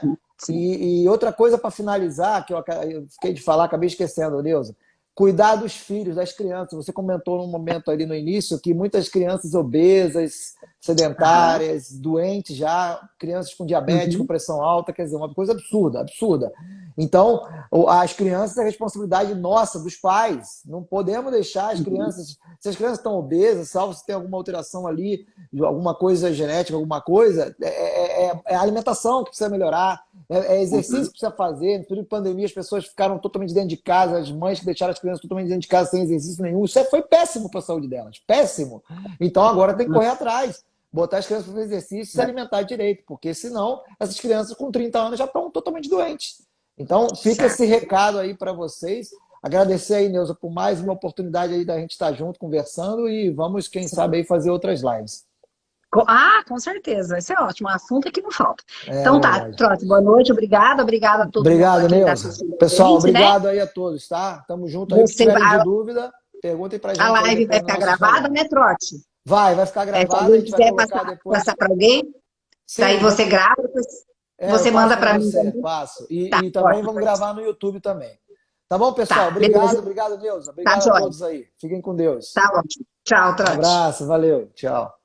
E outra coisa para finalizar, que eu fiquei de falar, acabei esquecendo, Neuza, cuidar dos filhos, das crianças. Você comentou num momento ali no início que muitas crianças obesas, sedentárias, doentes já, crianças com diabetes, com pressão alta, quer dizer, uma coisa absurda, absurda. Então, as crianças é responsabilidade nossa, dos pais. Não podemos deixar as crianças, se as crianças estão obesas, salvo se tem alguma alteração ali, alguma coisa genética, alguma coisa, é a alimentação que precisa melhorar, é exercício que precisa fazer. No período de pandemia, as pessoas ficaram totalmente dentro de casa, as mães que deixaram as crianças totalmente dentro de casa sem exercício nenhum. Isso foi péssimo para a saúde delas, péssimo. Então, agora tem que correr atrás, botar as crianças para fazer exercício e se alimentar direito, porque senão essas crianças com 30 anos já estão totalmente doentes. Então, fica esse recado aí para vocês. Agradecer aí, Neuza, por mais uma oportunidade aí da gente estar junto, conversando, e vamos, quem sabe, aí fazer outras lives. Com certeza. Esse é ótimo. Um assunto que não falta. Então tá, Trotti, boa noite. Obrigada a todo obrigado, mundo que está Neuza. assistindo. Pessoal, gente, obrigado né? aí a todos, tá? Tamo junto aí. Se tiverem de dúvida, perguntem pra gente. A live vai ficar gravada, né, Trotti? Vai ficar Se gravada, a alguém gente vai quiser colocar depois. passar para alguém, Sim, aí você grava, depois você manda para mim também. Passo. Tá, E também ótimo. vamos gravar no YouTube também. Tá bom, pessoal? Tá, beleza. Obrigado, Neuza. Obrigado a todos aí. Fiquem com Deus. Tá ótimo. Tchau, Um Trotti. abraço, valeu. Tchau.